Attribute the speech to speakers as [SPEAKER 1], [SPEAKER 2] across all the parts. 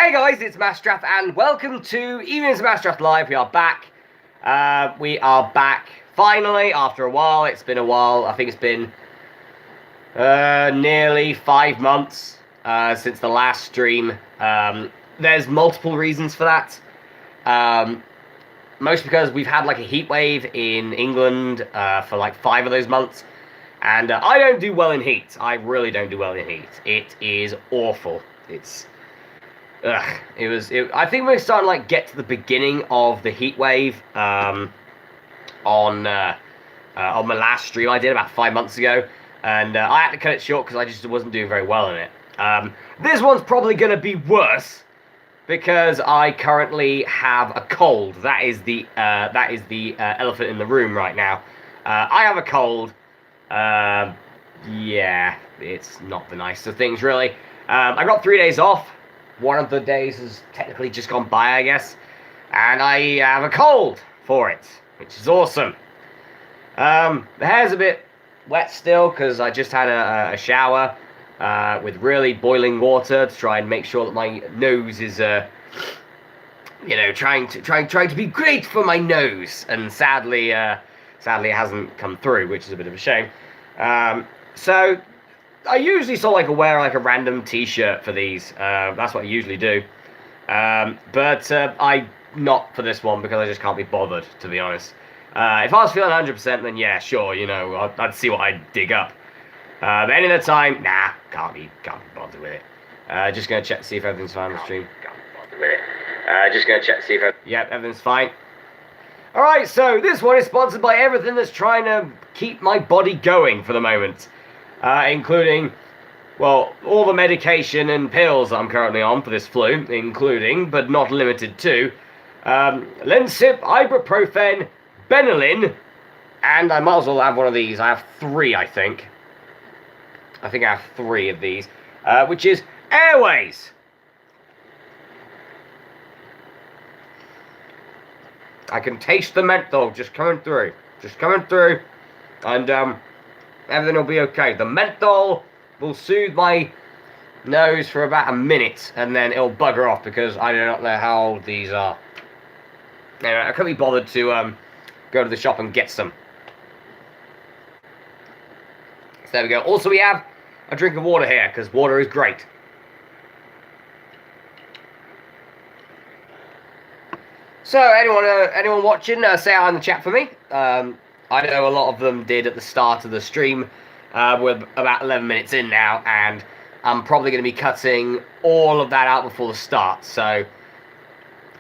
[SPEAKER 1] Hey guys, it's Masterath and welcome to Evenings Masterath Live. We are back. Finally after a while. It's been a while. I think it's been nearly 5 months since the last stream. There's multiple reasons for that. Most because we've had like a heat wave in England for like 5 of those months. And I don't do well in heat. I really don't do well in heat. It is awful. I think we're starting to like get to the beginning of the heat wave on my last stream I did about 5 months ago, and I had to cut it short because I just wasn't doing very well in it. This one's probably going to be worse because I currently have a cold. That is the elephant in the room right now. I have a cold. Yeah, it's not the nicest of things really. I got 3 days off. One of the days has technically just gone by, I guess. And I have a cold for it, which is awesome. The hair's a bit wet still, because I just had a shower with really boiling water to try and make sure that my nose is, trying to be great for my nose. And sadly it hasn't come through, which is a bit of a shame. So I usually wear like a random t-shirt for these. That's what I usually do. But I not for this one because I just can't be bothered, to be honest. If I was feeling 100%, then yeah, sure, I'd see what I'd dig up. But any of the time, nah, can't be bothered with it. Just gonna check to see if everything's fine on the stream. Can't be bothered with it. Just gonna check to see if everything's fine. Alright, so this one is sponsored by everything that's trying to keep my body going for the moment. Including, well, all the medication and pills I'm currently on for this flu, including, but not limited to, Lensip, ibuprofen, Benylin, and I might as well have one of these. I have 3, I think. I think I have 3 of these, which is Airways. I can taste the menthol just coming through. And, everything will be okay. The menthol will soothe my nose for about a minute, and then it'll bugger off because I do not know how old these are. Anyway, I couldn't be bothered to go to the shop and get some. So there we go. Also, we have a drink of water here because water is great. So, anyone watching, say out in the chat for me. I know a lot of them did at the start of the stream. We're about 11 minutes in now, and I'm probably going to be cutting all of that out before the start. So,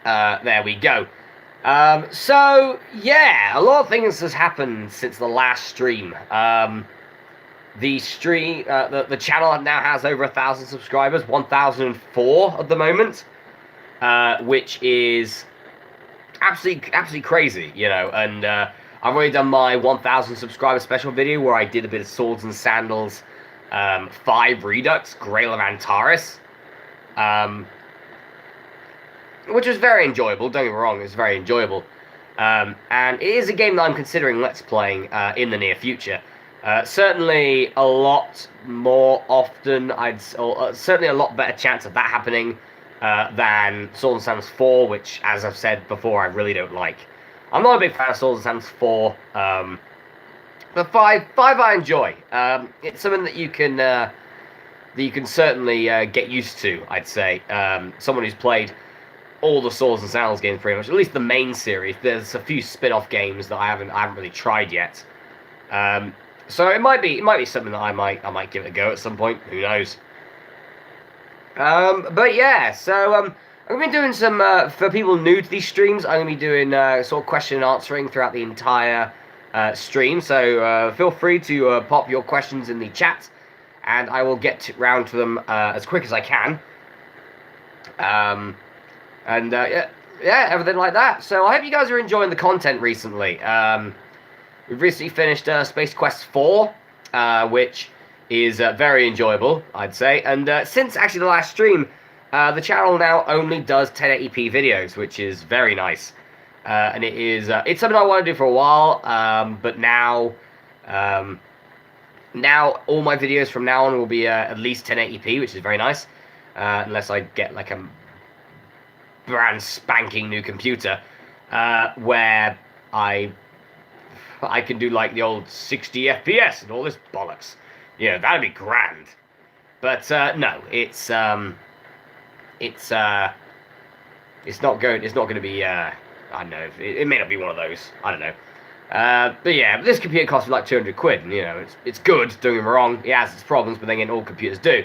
[SPEAKER 1] there we go. So, yeah, a lot of things has happened since the last stream. The channel now has over 1,000 subscribers, 1,004 at the moment, which is absolutely crazy, and I've already done my 1,000 subscriber special video where I did a bit of Swords and Sandals 5 Redux, Grail of Antares, which was very enjoyable, don't get me wrong, it was very enjoyable, and it is a game that I'm considering Let's Playing in the near future. Certainly a lot more often, certainly a lot better chance of that happening than Swords and Sandals 4, which, as I've said before, I really don't like. I'm not a big fan of Swords and Sandals 4, but 5 I enjoy. It's something that you can certainly get used to, I'd say. Someone who's played all the Swords and Sandals games pretty much, at least the main series. There's a few spin-off games that I haven't really tried yet. So it might be something that I might give it a go at some point. Who knows? But yeah, so I'm going to be doing some, for people new to these streams, I'm going to be doing sort of question and answering throughout the entire stream, so feel free to pop your questions in the chat, and I will get round to them as quick as I can, yeah, everything like that. So I hope you guys are enjoying the content recently. We've recently finished Space Quest 4, which is very enjoyable, I'd say, and since actually the last stream, the channel now only does 1080p videos, which is very nice, and it's something I want to do for a while, but now all my videos from now on will be at least 1080p, which is very nice, unless I get like a brand spanking new computer, where I can do like the old 60 FPS and all this bollocks. Yeah, that'd be grand. But no, it's not going. It's not going to be. I don't know. It may not be one of those. I don't know. But yeah, this computer costs me like 200 quid. And, you know, it's good. Don't get me wrong. It has its problems, but then again, all computers do.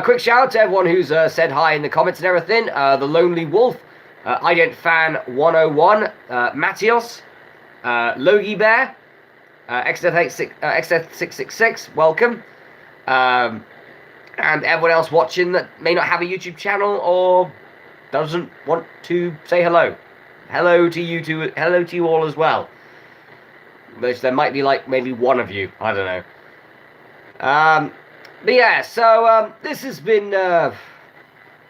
[SPEAKER 1] Quick shout out to everyone who's said hi in the comments and everything. The Lonely Wolf, Ident Fan 101, Matios, Logie Bear, XF666, welcome. And everyone else watching that may not have a YouTube channel or doesn't want to say hello. Hello to you too. Hello to you all as well. Which there might be like maybe one of you. I don't know. But yeah, so this has been, as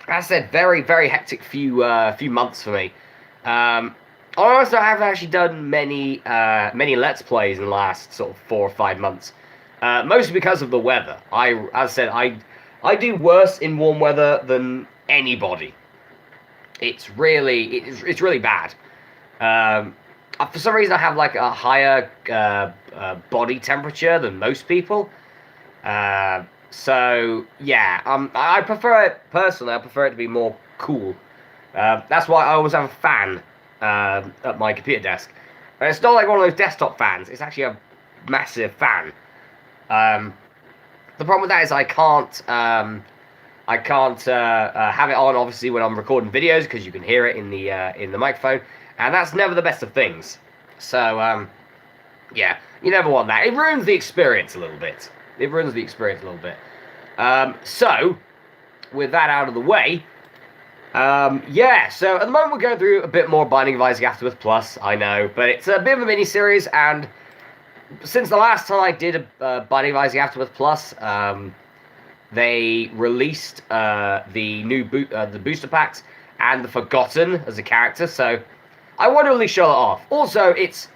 [SPEAKER 1] I said, very very hectic few months for me. Honestly, I haven't actually done many Let's Plays in the last sort of 4 or 5 months. Mostly because of the weather. As I said, I do worse in warm weather than anybody. It's really bad. For some reason, I have like a higher body temperature than most people. So yeah, I prefer it personally. I prefer it to be more cool. That's why I always have a fan at my computer desk. And it's not like one of those desktop fans. It's actually a massive fan. The problem with that is I can't have it on obviously when I'm recording videos because you can hear it in the microphone, and that's never the best of things. So yeah, you never want that. It ruins the experience a little bit. So with that out of the way, yeah. So at the moment we're going through a bit more Binding of Isaac Afterbirth Plus. I know, but it's a bit of a mini series, and since the last time I did a Binding of Isaac Afterbirth Plus, they released the new the booster packs and the Forgotten as a character, so I want to really show it off. Also, I think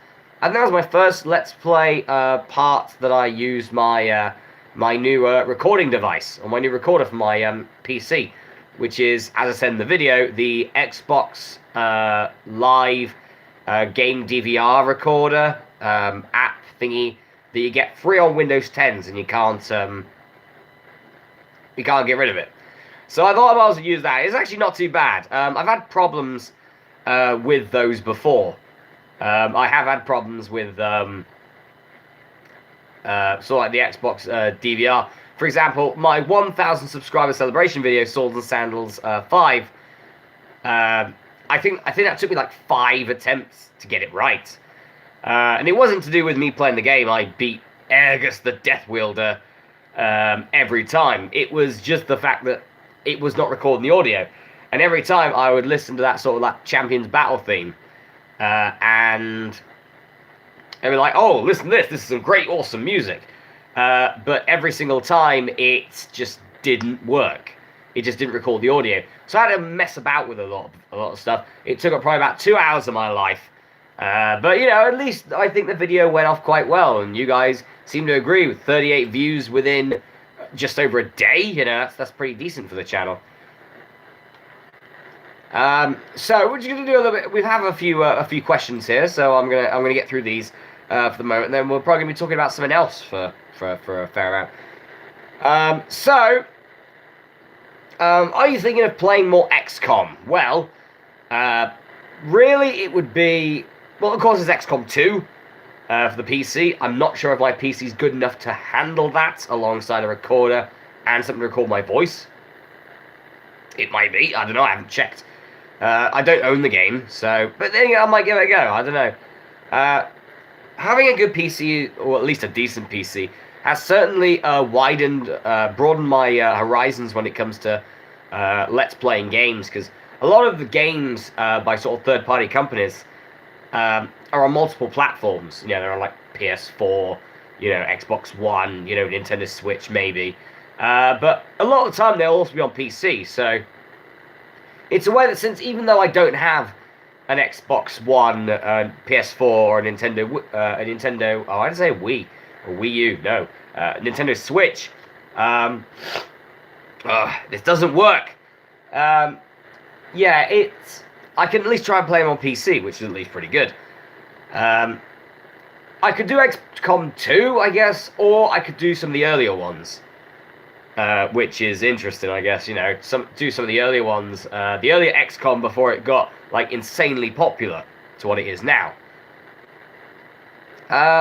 [SPEAKER 1] that was my first Let's Play part that I used my my new recording device, or my new recorder for my PC, which is, as I said in the video, the Xbox Live game DVR recorder app thingy that you get free on Windows 10s, and you can't get rid of it. So I thought I might as well use that. It's actually not too bad. I've had problems with those before. I have had problems with sort of like the Xbox DVR. For example, my 1,000 subscriber celebration video, Swords and Sandals 5. I think that took me like 5 attempts to get it right. And it wasn't to do with me playing the game. I beat Ergus the Death Wielder every time. It was just the fact that it was not recording the audio. And every time I would listen to that sort of like Champions Battle theme, and I'd be like, oh, listen to this. This is some great, awesome music. But every single time, it just didn't work. It just didn't record the audio. So I had to mess about with a lot of stuff. It took up probably about 2 hours of my life. But, you know, at least I think the video went off quite well. And you guys seem to agree with 38 views within just over a day. You know, that's pretty decent for the channel. So we're just gonna do a little bit. We have a few questions here, so I'm gonna get through these for the moment, and then we're probably gonna be talking about something else for a fair amount. Are you thinking of playing more XCOM? Well, really, it would be, well, of course, it's XCOM 2 for the PC. I'm not sure if my PC is good enough to handle that alongside a recorder and something to record my voice. It might be. I don't know. I haven't checked. I don't own the game, so, but then again, I might give it a go. I don't know. Having a good PC, or at least a decent PC, has certainly broadened my horizons when it comes to Let's Playing games, because a lot of the games by sort of third-party companies are on multiple platforms. You know, they're on like PS4, you know, Xbox One, you know, Nintendo Switch maybe. But a lot of the time they'll also be on PC, so it's a way that, since even though I don't have an Xbox One, PS4, or a Nintendo, oh, I'd say a Wii, or Wii U, no, Nintendo Switch, this doesn't work. yeah, I can at least try and play them on PC, which is at least pretty good. Um, I could do XCOM 2, I guess, or I could do some of the earlier ones, which is interesting, I guess. You know, do some of the earlier ones, the earlier XCOM before it got like insanely popular to what it is now.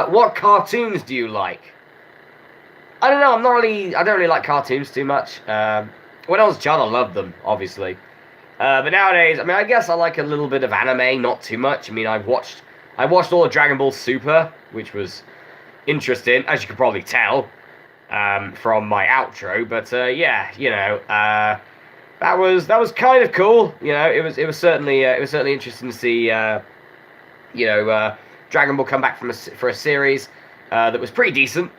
[SPEAKER 1] What cartoons do you like? I don't know. I don't really like cartoons too much. When I was a child, I loved them, obviously. But nowadays, I mean, I guess I like a little bit of anime, not too much. I mean, I watched all of Dragon Ball Super, which was interesting, as you could probably tell from my outro. But yeah, you know, that was kind of cool. You know, it was certainly interesting to see you know Dragon Ball come back for a series that was pretty decent.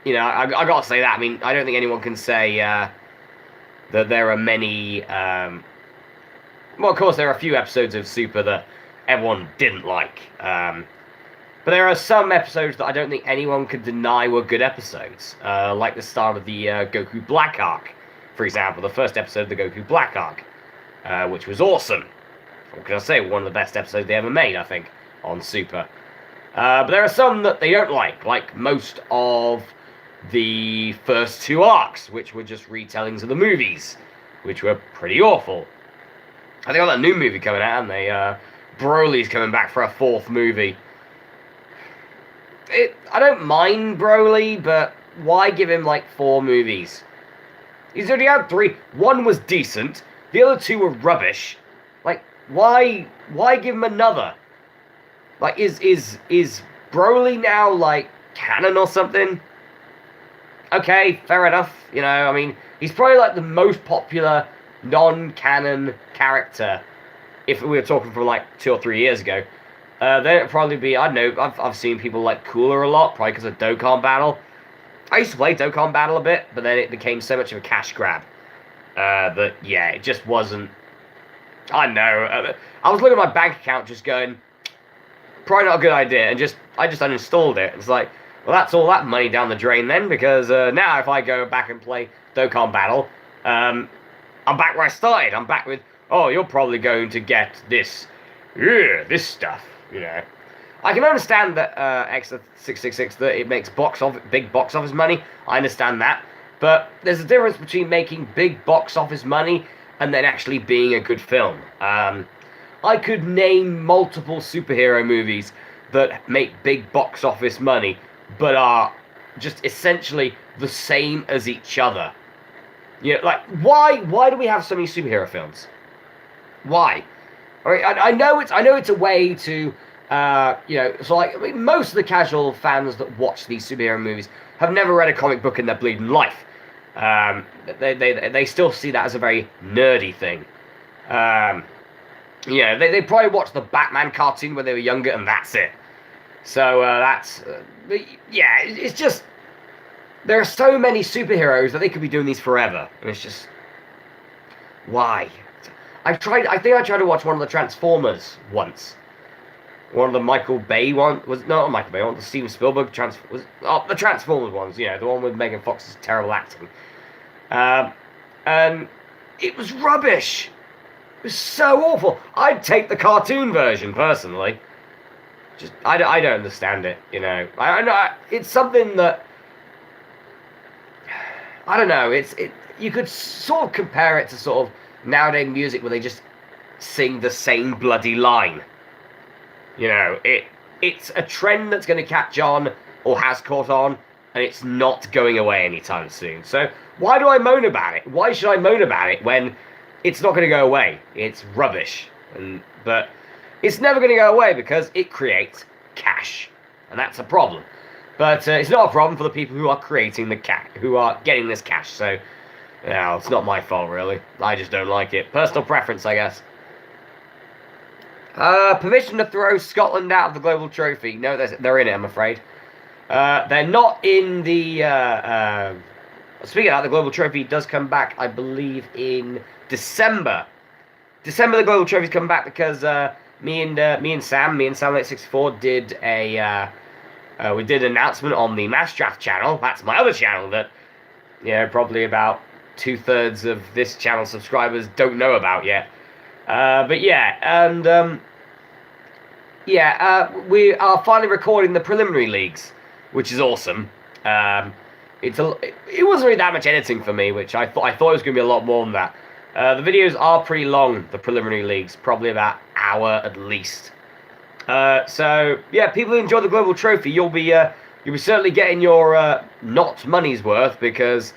[SPEAKER 1] You know, I gotta say that. I mean, I don't think anyone can say that there are many. Well, of course, there are a few episodes of Super that everyone didn't like. But there are some episodes that I don't think anyone can deny were good episodes. Like the start of the Goku Black arc, for example. The first episode of the Goku Black arc, which was awesome. What can I say? One of the best episodes they ever made, I think, on Super. But there are some that they don't like most of the first two arcs, which were just retellings of the movies, which were pretty awful. I think got that new movie coming out, and Broly's coming back for a fourth movie. I don't mind Broly, but why give him like 4 movies? He's already had 3. One was decent, the other 2 were rubbish. Like, why give him another? Like, is Broly now like canon or something? Okay, fair enough. You know, I mean, he's probably like the most popular non-canon character. If we were talking from like 2 or 3 years ago, then it'd probably be, I don't know. I've seen people like Cooler a lot, probably because of Dokkan Battle. I used to play Dokkan Battle a bit, but then it became so much of a cash grab that yeah, it just wasn't. I don't know. I was looking at my bank account, just going, probably not a good idea, and I just uninstalled it. It's like, well, that's all that money down the drain then, because now if I go back and play Dokkan Battle, I'm back where I started. I'm back with, oh, you're probably going to get this stuff, you know. I can understand that Extra 666 that it makes big box office money. I understand that, but there's a difference between making big box office money and then actually being a good film. I could name multiple superhero movies that make big box office money, but are just essentially the same as each other. You know, like, why do we have so many superhero films? Why? I mean, I know it's a way to, you know, so like, I mean, most of the casual fans that watch these superhero movies have never read a comic book in their bleeding life. They still see that as a very nerdy thing. Yeah, they probably watched the Batman cartoon when they were younger, and that's it. So yeah, it's just, there are so many superheroes that they could be doing these forever, and it's just, why? I think I tried to watch one of the Transformers once. One of the Michael Bay one was not Michael Bay one, the Steven Spielberg the Transformers ones, you know, the one with Megan Fox's terrible acting. And it was rubbish. It was so awful. I'd take the cartoon version personally. Just I don't understand it, you know. I know it's something that I don't know. You could sort of compare it to sort of nowadays music where they just sing the same bloody line. You know, it's a trend that's going to catch on, or has caught on, and it's not going away anytime soon. So why do I moan about it? Why should I moan about it when it's not going to go away? It's rubbish. But it's never going to go away because it creates cash, and that's a problem. But it's not a problem for the people who are creating the cash, who are getting this cash. So, you know, it's not my fault, really. I just don't like it. Personal preference, I guess. Permission to throw Scotland out of the Global Trophy. No, they're in it, I'm afraid. They're not in the... Speaking of that, the Global Trophy does come back, I believe, in December. December, the Global Trophy's come back because me and Sam 864 did we did an announcement on the Masterath channel. That's my other channel that, you know, probably about 2/3 of this channel subscribers don't know about yet. But yeah, and yeah, we are finally recording the preliminary leagues, which is awesome. Um, it wasn't really that much editing for me, which I thought it was going to be a lot more than that. The videos are pretty long, the preliminary leagues, probably about an hour at least. So yeah, people who enjoy the global trophy, you'll be certainly getting your not money's worth, because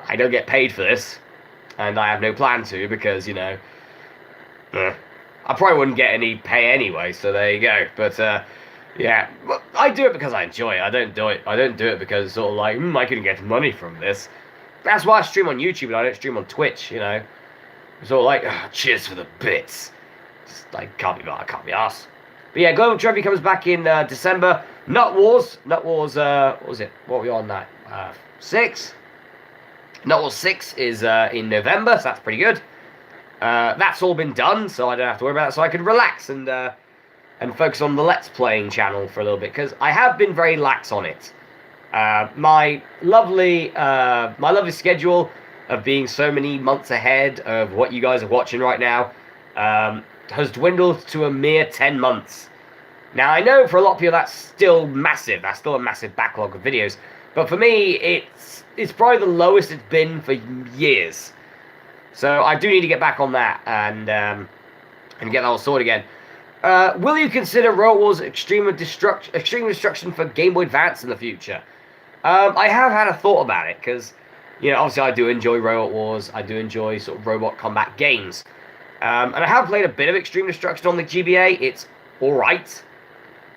[SPEAKER 1] I don't get paid for this, and I have no plan to, because I probably wouldn't get any pay anyway. So there you go. But yeah, well, I do it because I enjoy it. I don't do it. I don't do it because it's sort of like I couldn't get money from this. That's why I stream on YouTube and I don't stream on Twitch. It's all like, cheers for the bits. Just like I can't be arsed. But yeah, Global Trophy comes back in December. Nut Wars. What was it? What were we on that? 6. Nut Wars 6 is in November, so that's pretty good. That's all been done, so I don't have to worry about it. So I can relax and focus on the Let's Playing channel for a little bit, because I have been very lax on it. My lovely schedule of being so many months ahead of what you guys are watching right now has dwindled to a mere 10 months. Now, I know for a lot of people that's still massive. That's still a massive backlog of videos. But for me, it's probably the lowest it's been for years. So I do need to get back on that and get that all sorted again. Will you consider Robot Wars Extreme Destruction for Game Boy Advance in the future? I have had a thought about it, because obviously I do enjoy Robot Wars. I do enjoy sort of robot combat games. And I have played a bit of Extreme Destruction on the GBA. It's alright.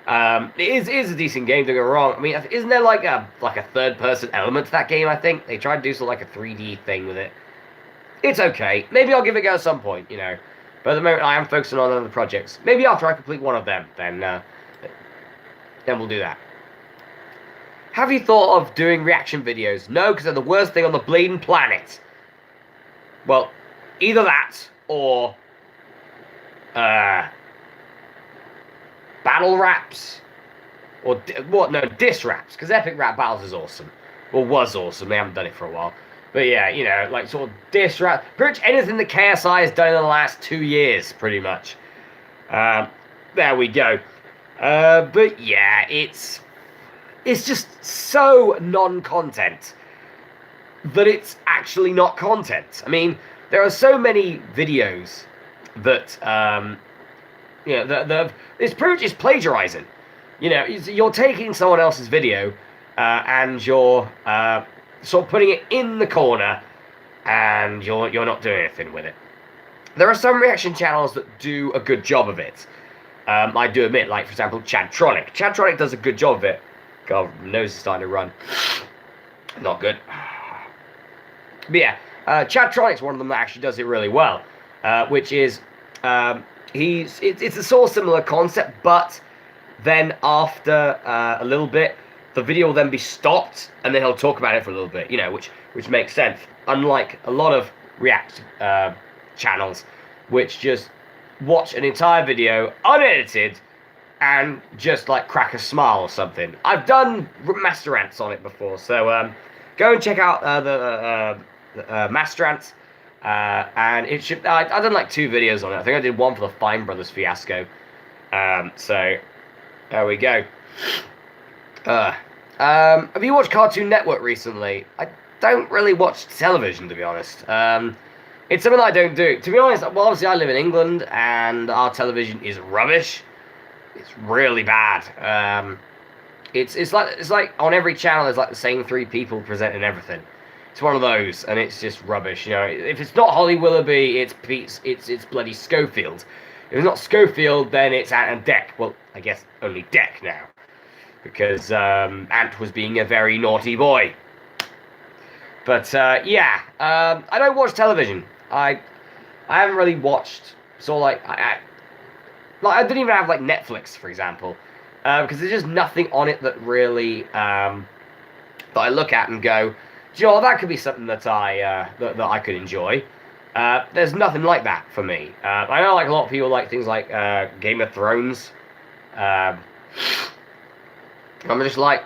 [SPEAKER 1] It is a decent game, don't get me wrong. I mean, isn't there like a third-person element to that game, I think? They tried to do sort of like a 3D thing with it. It's okay. Maybe I'll give it a go at some point, But at the moment, I am focusing on other projects. Maybe after I complete one of them, then we'll do that. Have you thought of doing reaction videos? No, because they're the worst thing on the bleeding planet. Well, either that, or battle raps, or diss raps, because Epic Rap Battles is awesome. Well, was awesome. They haven't done it for a while. But yeah, like sort of diss rap, pretty much anything that KSI has done in the last 2 years, pretty much. There we go. But yeah, it's just so non-content that it's actually not content. I mean, there are so many videos that it's pretty much just plagiarizing. You're taking someone else's video and you're sort of putting it in the corner, and you're not doing anything with it. There are some reaction channels that do a good job of it. I do admit, like for example, Chadtronic. Chadtronic does a good job of it. God, my nose is starting to run. Not good. But yeah, Chadtronic's one of them that actually does it really well. Which is it's a sort of similar concept, but then after a little bit, the video will then be stopped, and then he'll talk about it for a little bit, which makes sense. Unlike a lot of React channels, which just watch an entire video unedited and just like crack a smile or something. I've done Masteraths on it before, so go and check out the Masteraths. And it should. I've done like 2 videos on it. I think I did one for the Fine Brothers fiasco. So there we go. Have you watched Cartoon Network recently? I don't really watch television, to be honest. It's something that I don't do. To be honest, well, obviously I live in England, and our television is rubbish. It's really bad. It's like on every channel there's like the same 3 people presenting everything. It's one of those, and it's just rubbish. If it's not Holly Willoughby, it's bloody Schofield. If it's not Schofield, then it's Ant and Dec. Well, I guess only Dec now, because Ant was being a very naughty boy. But yeah, I don't watch television. I haven't really watched. So like I didn't even have like Netflix, for example, because there's just nothing on it that really that I look at and go, that could be something that that I could enjoy. There's nothing like that for me. I know like a lot of people like things like Game of Thrones. I'm just like,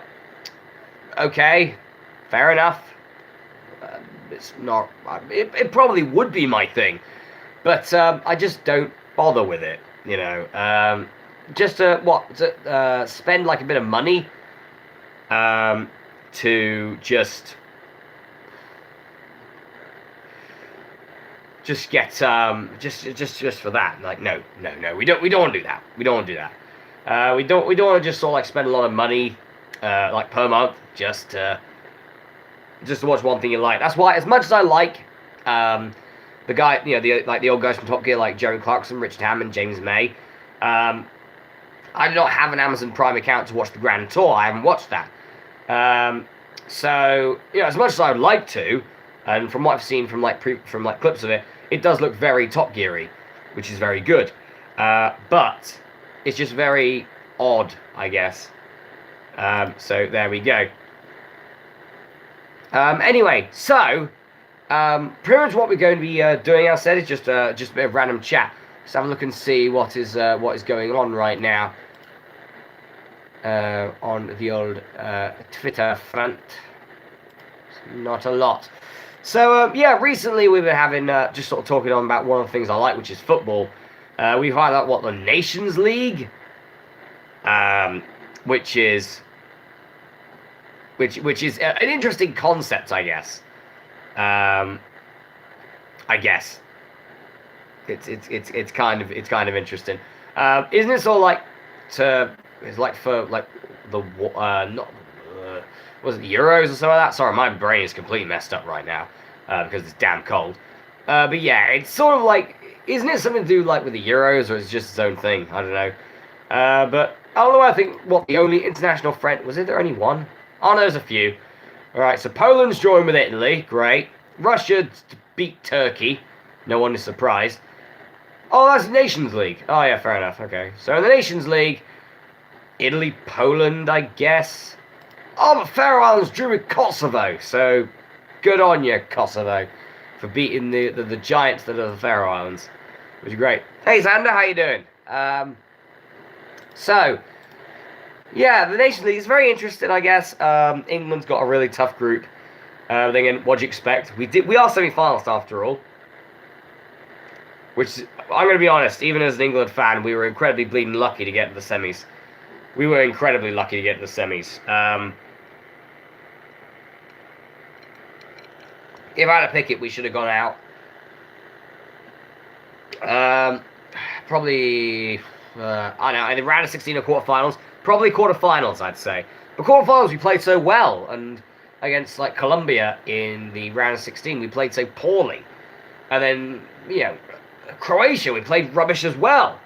[SPEAKER 1] okay, fair enough. It's not. It probably would be my thing, But I just don't bother with it, you know. Just to spend like a bit of money um, to just get just for that. Like no, we don't want to do that. We don't want to do that. We don't want to just sort of like spend a lot of money like per month just to watch one thing you like. That's why, as much as I like the guy, the old guys from Top Gear, like Jeremy Clarkson, Richard Hammond, James May. I do not have an Amazon Prime account to watch the Grand Tour. I haven't watched that. So as much as I would like to, and from what I've seen from clips of it, it does look very Top Geary, which is very good. But it's just very odd, I guess. So there we go. Anyway, so pretty much what we're going to be doing, as I said, is just a bit of random chat. Let's have a look and see what is going on right now on the old Twitter front. Not a lot. So yeah, recently we've been having just sort of talking on about one of the things I like, which is football. We've had the Nations League, which is an interesting concept, I guess. I guess it's kind of interesting. Isn't it sort of like it's like for like the not was it the Euros or something like that? Sorry, my brain is completely messed up right now because it's damn cold. But yeah, it's sort of like, isn't it something to do like with the Euros, or is it just its own thing? I don't know. But I don't know. I think the only international friend was it? There only one? Oh no, there's a few. All right, so Poland's joined with Italy. Great. Russia beat Turkey. No one is surprised. Oh, that's the Nations League. Oh yeah, fair enough. Okay, so in the Nations League, Italy, Poland, I guess. Oh, but Faroe Islands drew with Kosovo. So good on you, Kosovo, for beating the giants that are the Faroe Islands, which is great. Hey, Xander, how you doing? So yeah, the Nations League is very interesting, I guess. England's got a really tough group. Then what do you expect? We are semi-finalists after all. Which, I'm going to be honest, even as an England fan, we were incredibly bleeding lucky to get to the semis. We were incredibly lucky to get to the semis. If I had to pick it, we should have gone out. Probably, I don't know, in the round of 16 or quarterfinals. Probably quarterfinals, I'd say. But quarterfinals, we played so well, and against like Colombia in the round of 16, we played so poorly. And then, Croatia, we played rubbish as well.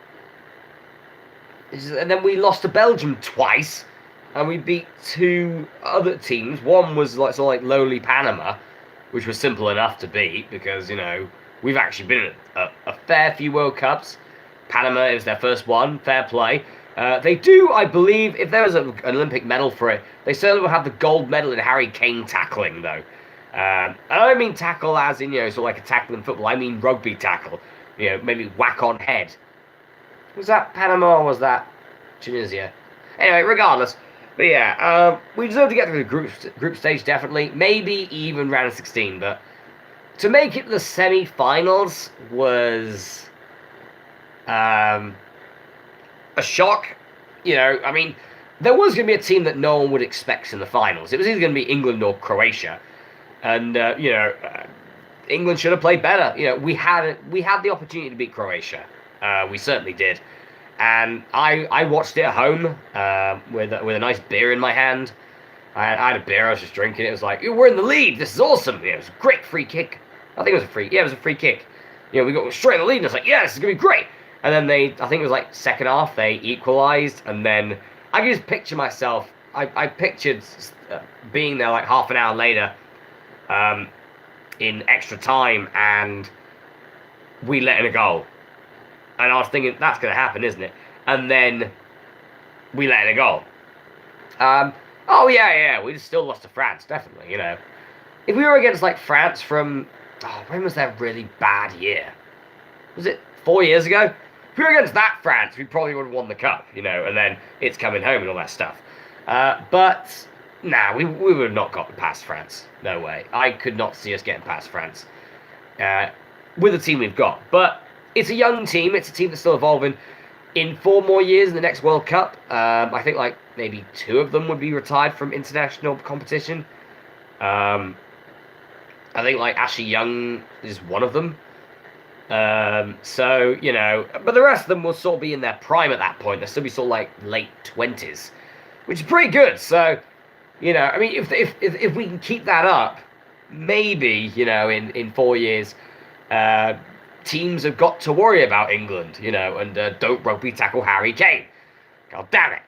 [SPEAKER 1] And then we lost to Belgium twice, and we beat two other teams. One was like sort of like lowly Panama, which was simple enough to beat because we've actually been at a fair few World Cups. Panama is their first one, fair play. They do, I believe, if there was an Olympic medal for it, they certainly will have the gold medal in Harry Kane tackling, though. And I don't mean tackle as in sort of like a tackle in football. I mean rugby tackle. Maybe whack on head. Was that Panama or was that Tunisia? Anyway, regardless. But yeah, we deserve to get through the group stage, definitely. Maybe even round of 16, but to make it to the semi-finals was a shock. I mean, there was going to be a team that no one would expect in the finals. It was either going to be England or Croatia. And, England should have played better. We had the opportunity to beat Croatia. We certainly did. And I watched it at home with a nice beer in my hand. I had a beer, I was just drinking. It was like, we're in the lead. This is awesome. It was a great free kick. I think it was a free. Yeah, it was a free kick. We got straight in the lead, and it's like, yeah, this is gonna be great. And then I think it was like second half, they equalised, and then I can just picture myself. I pictured being there like half an hour later, in extra time, and we let in a goal. And I was thinking, that's going to happen, isn't it? And then we let in a goal. Oh, yeah, we still lost to France, definitely, If we were against, like, France from, when was that really bad year? Was it 4 years ago? If we were against that France, we probably would have won the cup, and then it's coming home and all that stuff. But, nah, we would have not got past France. No way. I could not see us getting past France. with the team we've got. But it's a young team. It's a team that's still evolving. In 4 more years in the next World Cup, I think like maybe 2 of them would be retired from international competition. Um, I think like Ashley Young is one of them. So but the rest of them will sort of be in their prime at that point. They'll still be sort of like late 20s, which is pretty good. So, I mean, if we can keep that up, maybe in 4 years, uh, teams have got to worry about England, and don't rugby tackle Harry Kane. God damn it.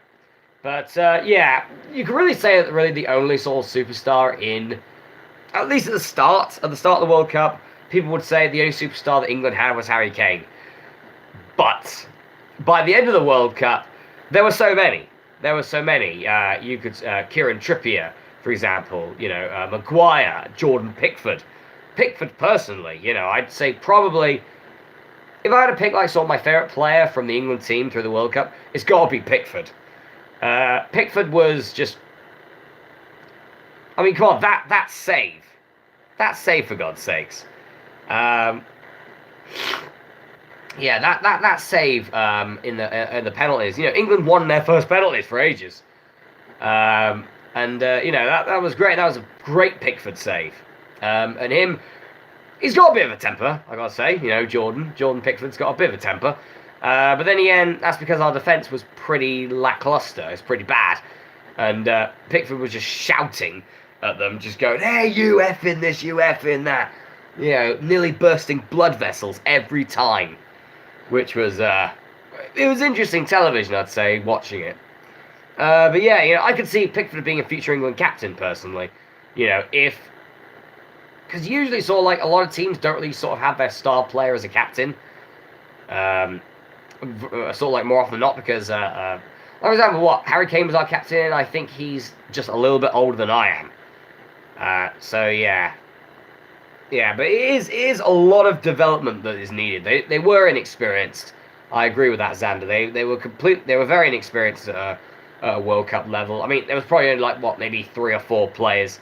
[SPEAKER 1] But yeah, you can really say that really the only sort of superstar in, at least at the start of the World Cup, people would say the only superstar that England had was Harry Kane. But by the end of the World Cup, there were so many. There were so many. You could Kieran Trippier, for example. Maguire, Jordan Pickford. Pickford, personally, I'd say probably, if I had to pick like sort of my favourite player from the England team through the World Cup, it's got to be Pickford. Pickford was just, I mean, come on, that save for God's sakes. Yeah, that save in the penalties. England won their first penalties for ages, and that was great. That was a great Pickford save, and he's got a bit of a temper, I gotta say. Jordan Pickford's got a bit of a temper, but then again, that's because our defence was pretty lackluster. It's pretty bad, and Pickford was just shouting at them, just going, "Hey, you effing this, you effing that," nearly bursting blood vessels every time. Which was, it was interesting television, I'd say, watching it. But yeah, I could see Pickford being a future England captain, personally. If, because usually sort of like a lot of teams don't really sort of have their star player as a captain. Sort of like more often than not, because, for example, Harry Kane was our captain, I think he's just a little bit older than I am. So yeah. Yeah, but it is a lot of development that is needed. They were inexperienced. I agree with that, Xander. They were very inexperienced at a World Cup level. I mean, there was probably only like maybe 3 or 4 players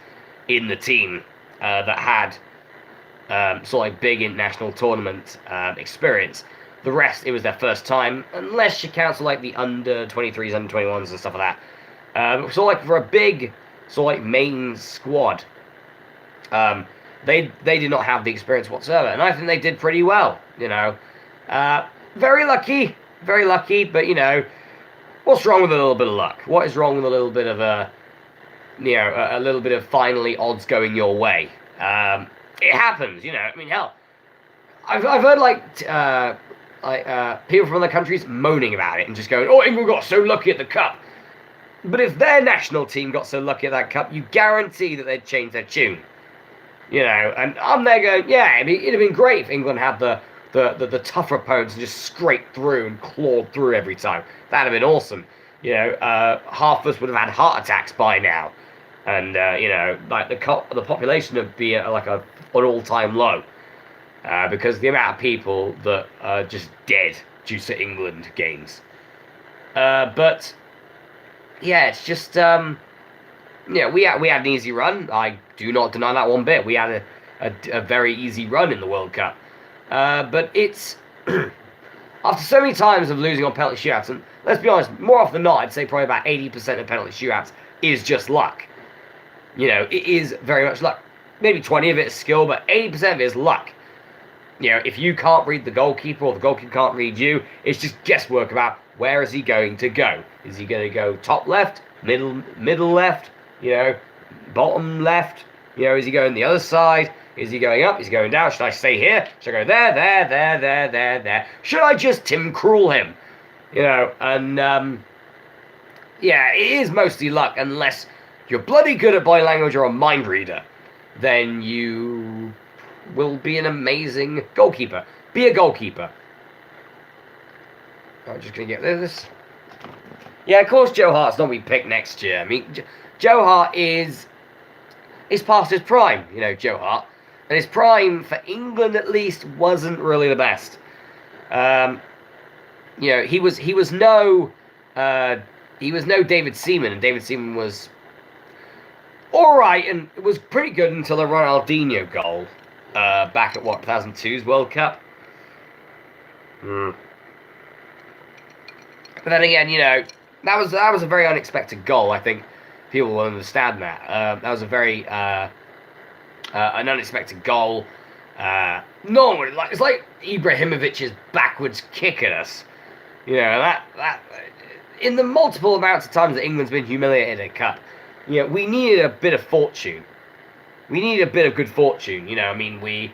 [SPEAKER 1] in the team that had sort of like big international tournament experience. The rest, it was their first time, unless you count like the under 23s, under 21s, and stuff like that. So like for a big sort of like main squad. They did not have the experience whatsoever, and I think they did pretty well. Very lucky, but what's wrong with a little bit of luck? What is wrong with a little bit of a little bit of finally odds going your way? It happens, I mean, hell, I've heard like people from other countries moaning about it and just going, "Oh, England got so lucky at the cup." But if their national team got so lucky at that cup, you guarantee that they'd change their tune. And I'm there going, yeah, it'd have been great if England had the tougher opponents and just scraped through and clawed through every time. That'd have been awesome. Half of us would have had heart attacks by now, and like the population would be at like an all-time low, because the amount of people that are just dead due to England games. But yeah, it's just we had an easy run. I do not deny that one bit. We had a very easy run in the World Cup. But it's after so many times of losing on penalty shootouts, and let's be honest, more often than not, I'd say probably about 80% of penalty shootouts is just luck. It is very much luck. Maybe 20 of it is skill, but 80% of it is luck. If you can't read the goalkeeper or the goalkeeper can't read you, it's just guesswork about where is he going to go. Is he going to go top left, middle left, bottom left? Is he going the other side? Is he going up? Is he going down? Should I stay here? Should I go there? Should I just Tim Krul him? Yeah, it is mostly luck, unless you're bloody good at body language or a mind reader. Then you will be an amazing goalkeeper. Be a goalkeeper. I'm just going to get this. Yeah, of course Joe Hart's not going to be picked next year. I mean, Joe Hart is past his prime, Joe Hart. And his prime, for England at least, wasn't really the best. He was no David Seaman, and David Seaman was alright, and it was pretty good until the Ronaldinho goal. back at what 2002's World Cup. Mm. But then again, that was a very unexpected goal. I think people will understand that. That was a very an unexpected goal. Normally, it's like Ibrahimovic's backwards kick at us. That in the multiple amounts of times that England's been humiliated in a cup, we needed a bit of fortune. We needed a bit of good fortune. The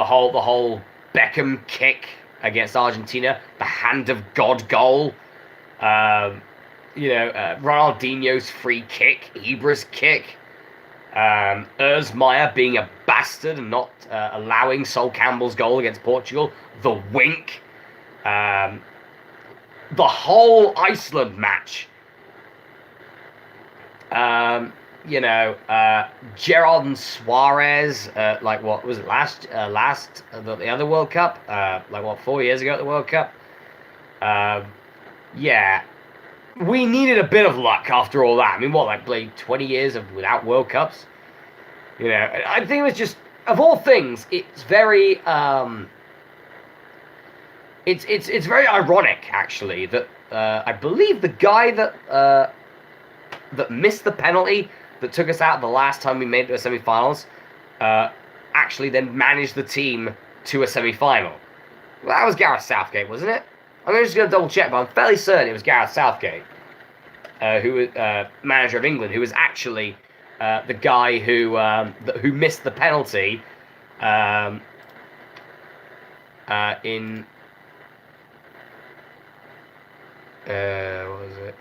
[SPEAKER 1] whole Beckham kick against Argentina, the hand of God goal. Ronaldinho's free kick, Ibra's kick. Meyer being a bastard and not allowing Sol Campbell's goal against Portugal. The wink. The whole Iceland match. Gerrard and Suarez, what was it the other World Cup? 4 years ago at the World Cup? Yeah. We needed a bit of luck after all that. I mean, 20 years without World Cups? I think it was just, of all things, it's very, it's very ironic, actually, that I believe the guy that missed the penalty that took us out the last time we made it to the semi-finals actually then managed the team to a semi-final. Well, that was Gareth Southgate, wasn't it? I'm just going to double check, but I'm fairly certain it was Gareth Southgate, who was manager of England, who was actually the guy who missed the penalty in what was it?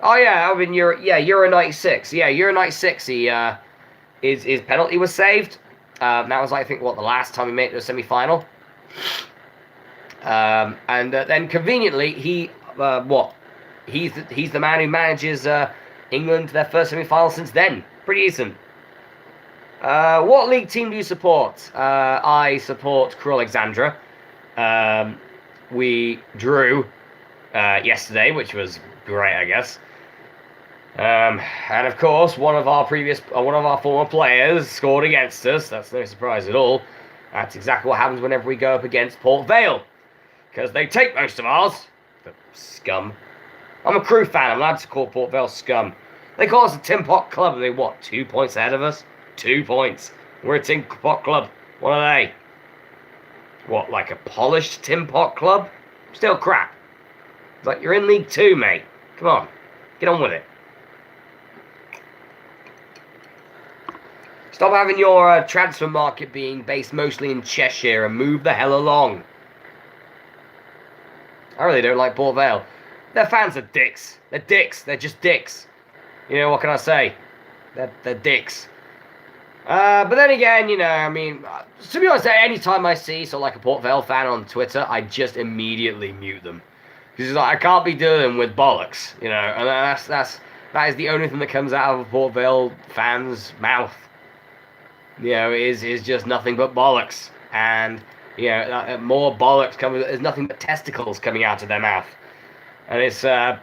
[SPEAKER 1] Oh yeah, Euro '96. Yeah, Euro '96. His penalty was saved. That was, I think, the last time we made it to a semi-final. And then conveniently, he's the man who manages England to their first semi-final since then. Pretty decent. What league team do you support? I support Crew Alexandra. We drew yesterday, which was great, I guess. And of course, one of our former players scored against us. That's no surprise at all. That's exactly what happens whenever we go up against Port Vale, because they take most of ours. The scum. I'm a Crew fan. I'm allowed to call Port Vale scum. They call us a Tin Pot Club, and they 2 points ahead of us? 2 points. We're a Tin Pot Club. What are they? Like a polished Tin Pot Club? Still crap. It's like, you're in League 2, mate. Come on. Get on with it. Stop having your transfer market being based mostly in Cheshire and move the hell along. I really don't like Port Vale. Their fans are dicks. They're dicks. They're just dicks. What can I say? They're dicks. But then again, to be honest, any time I see a Port Vale fan on Twitter, I just immediately mute them. Because I can't be dealing with bollocks, and that is the only thing that comes out of a Port Vale fan's mouth. Is just nothing but bollocks. And, more bollocks coming, there's nothing but testicles coming out of their mouth. And it's, but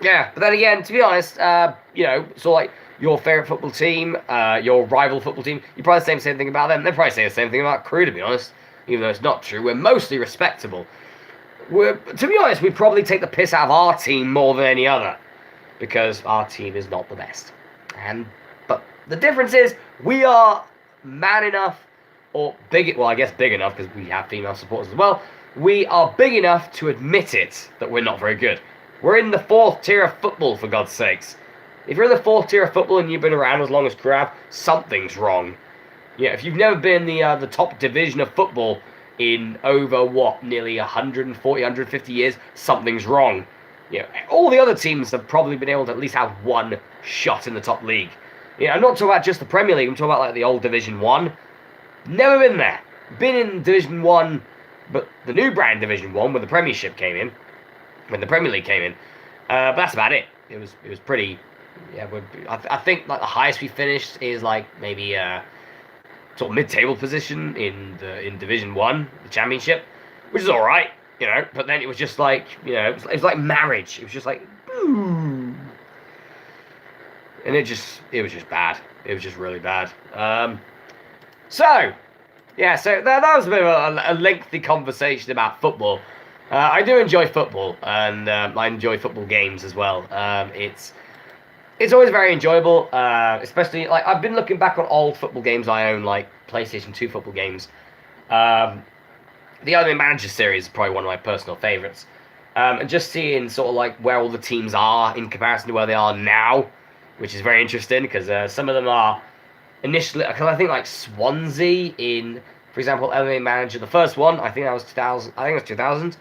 [SPEAKER 1] then again, to be honest, your favourite football team, your rival football team, you probably say the same thing about them. They probably say the same thing about Crew, to be honest, even though it's not true. We're mostly respectable. To be honest, we probably take the piss out of our team more than any other, because our team is not the best. But the difference is, we are man enough, or big enough, because we have female supporters as well. We are big enough to admit it, that we're not very good. We're in the 4th tier of football, for God's sakes. If you're in the 4th tier of football and you've been around as long as Crew have, something's wrong. If you've never been in the top division of football in over, nearly 140, 150 years, something's wrong. All the other teams have probably been able to at least have one shot in the top league. I'm not talking about just the Premier League, I'm talking about the old Division 1. Never been there. Been in Division 1, but the new brand Division 1, when the Premiership came in, when the Premier League came in. But that's about it. It was pretty, I think the highest we finished is maybe sort of mid-table position in Division 1, the Championship, which is alright, but then it was just it was like marriage. It was just like, boom. and it was just bad. It was just really bad. So yeah, so that was a bit of a lengthy conversation about football. I do enjoy football, and I enjoy football games as well. It's always very enjoyable, especially like I've been looking back on old football games I own, like PlayStation 2 football games. Um, the Ultimate Manager series is probably one of my personal favorites. And just seeing sort of like where all the teams are in comparison to where they are now, which is very interesting because some of them are initially, because I think like Swansea in, for example, Ultimate Manager, the first one, I think that was 2000. I think it was 2000.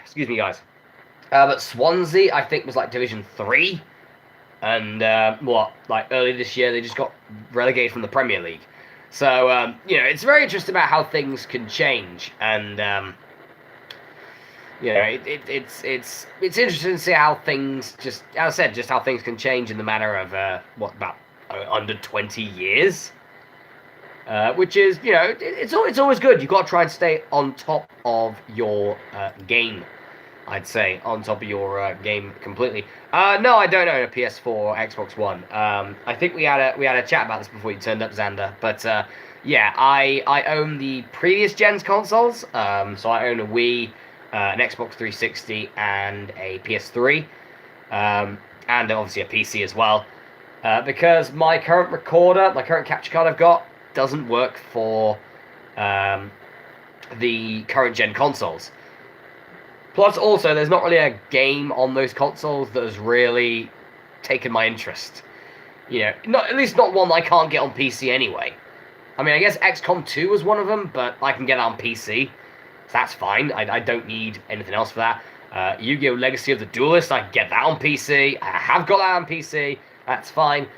[SPEAKER 1] Excuse me, guys. But Swansea, I think, was like Division 3. And like early this year, they just got relegated from the Premier League. So, it's very interesting about how things can change. And, it's interesting to see how things just, as I said, just how things can change in the matter of, about under 20 years. Which is, it's always good. You've got to try and stay on top of your game. I'd say on top of your game completely. No, I don't own a PS4 or Xbox One. I think we had a chat about this before you turned up, Xander. But yeah, I own the previous gen's consoles. So I own a Wii, an Xbox 360, and a PS3, and obviously a PC as well. Because my current recorder, my current capture card I've got, doesn't work for the current gen consoles. Plus, also, there's not really a game on those consoles that has really taken my interest. At least not one I can't get on PC anyway. I mean, I guess XCOM 2 was one of them, but I can get it on PC. So that's fine. I don't need anything else for that. Yu-Gi-Oh! Legacy of the Duelist, I can get that on PC. I have got that on PC. That's fine.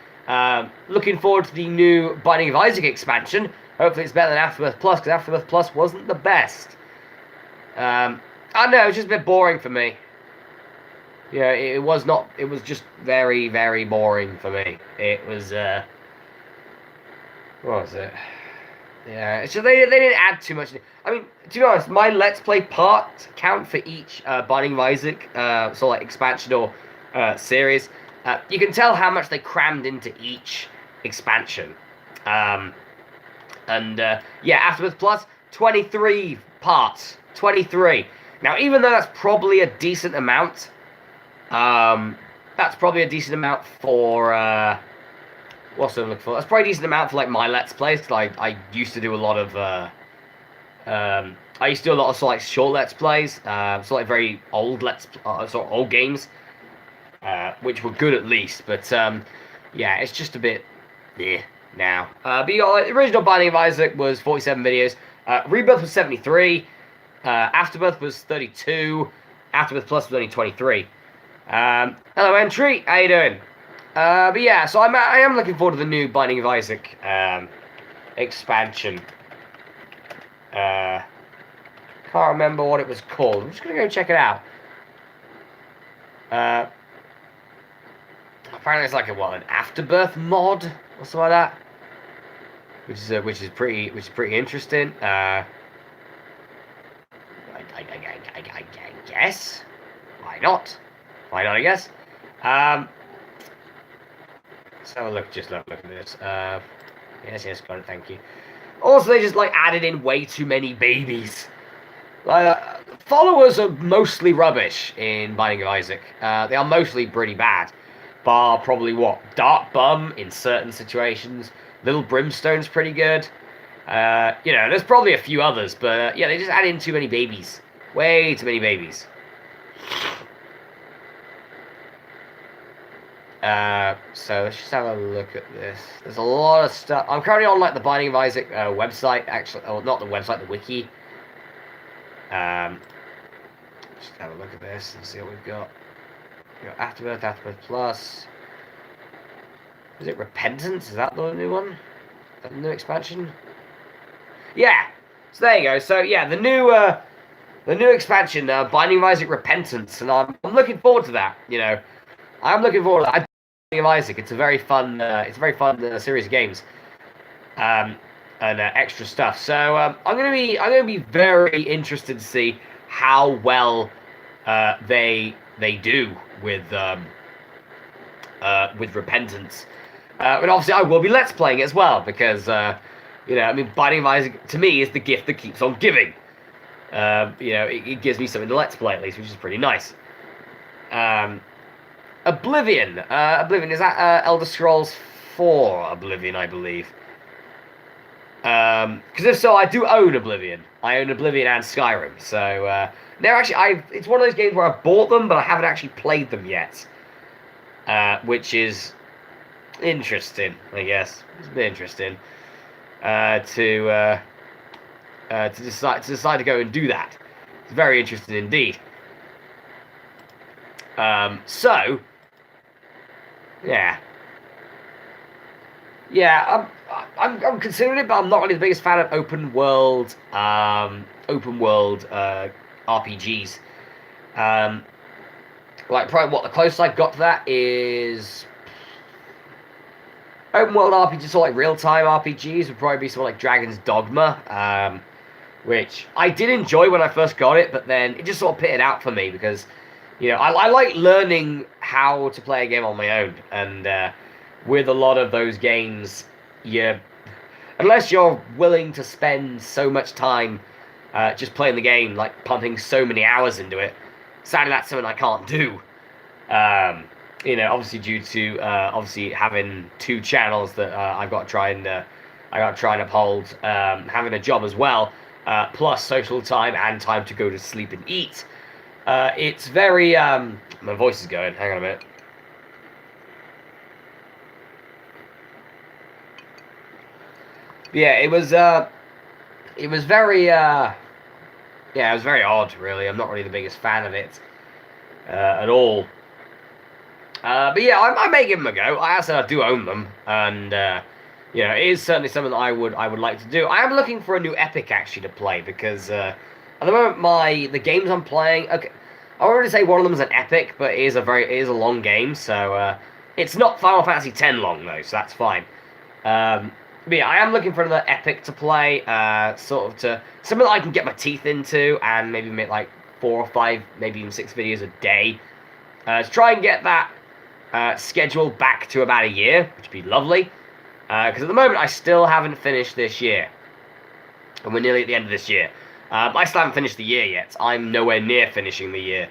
[SPEAKER 1] Looking forward to the new Binding of Isaac expansion. Hopefully it's better than Afterbirth Plus, because Afterbirth Plus wasn't the best. I don't know, it was just a bit boring for me. It was not, it was just very, very boring for me. It was, what was it? Yeah, so they didn't add too much. I mean, to be honest, my Let's Play part count for each Binding of Isaac, like expansion or series, you can tell how much they crammed into each expansion. Yeah, Afterbirth Plus, 23 parts. 23. Now, even though that's probably a decent amount, for, what's I'm looking for? That's probably a decent amount for, like, my Let's Plays, because I used to do a lot of, sort of, like, short Let's Plays, sort of, like, very old sort of old games, which were good at least, but, yeah, it's just a bit, now. But, like, the original Binding of Isaac was 47 videos, Rebirth was 73, Afterbirth was 32. Afterbirth Plus was only 23. Hello, Entry. How you doing? But yeah, so I am looking forward to the new Binding of Isaac expansion. Can't remember what it was called. I'm just gonna go check it out. Apparently it's like an Afterbirth mod or something like that, which is pretty interesting. I guess. Why not? I guess. So look at this. Yes, got it. Thank you. Also, they just like added in way too many babies. Followers are mostly rubbish in Binding of Isaac. They are mostly pretty bad. Bar probably Dark Bum in certain situations. Little Brimstone's pretty good. There's probably a few others, but yeah, they just add in too many babies. Way too many babies. So let's just have a look at this. There's a lot of stuff. I'm currently on like the Binding of Isaac website, actually. Oh, not the website, the wiki. Just have a look at this and see what we've got. We've got Afterbirth Plus. Is it Repentance? Is that the new one? Is that the new expansion? Yeah. So there you go. So yeah, the new expansion, Binding of Isaac Repentance, and I'm looking forward to that. I'm looking forward to that. Binding of Isaac. It's a very fun series of games, and extra stuff. So I'm gonna be very interested to see how well they do with with Repentance. And obviously I will be Let's Playing it as well, because, I mean, Binding of Isaac, to me, is the gift that keeps on giving. It gives me something to Let's Play, at least, which is pretty nice. Oblivion. Oblivion, is that Elder Scrolls 4 Oblivion, I believe? Because if so, I do own Oblivion. I own Oblivion and Skyrim, so, it's one of those games where I've bought them, but I haven't actually played them yet. Which is interesting, I guess. It's a bit interesting to decide to go and do that. It's very interesting indeed. So yeah, I'm considering it, but I'm not really the biggest fan of open world RPGs. Like, probably what the closest I've got to that is open world RPGs, sort of like real-time RPGs, would probably be something like Dragon's Dogma, which I did enjoy when I first got it, but then it just sort of pitted out for me, because, I like learning how to play a game on my own, and with a lot of those games, unless you're willing to spend so much time just playing the game, like pumping so many hours into it, sadly that's something I can't do. Obviously due to having 2 channels that I've got to try and uphold, having a job as well, plus social time and time to go to sleep and eat. It's very my voice is going. Hang on a minute. Yeah, it was very it was very odd, really. I'm not really the biggest fan of it at all. But yeah, I may give them a go. I do own them, and it is certainly something that I would like to do. I am looking for a new epic actually to play, because at the moment the games I'm playing. Okay, I won't really say one of them is an epic, but it is a long game. So it's not Final Fantasy X long though, so that's fine. But yeah, I am looking for another epic to play, something that I can get my teeth into, and maybe make like 4 or 5, maybe even 6 videos a day, to try and get that scheduled back to about a year, which would be lovely. Because at the moment I still haven't finished this year, and we're nearly at the end of this year. I still haven't finished the year yet. I'm nowhere near finishing the year,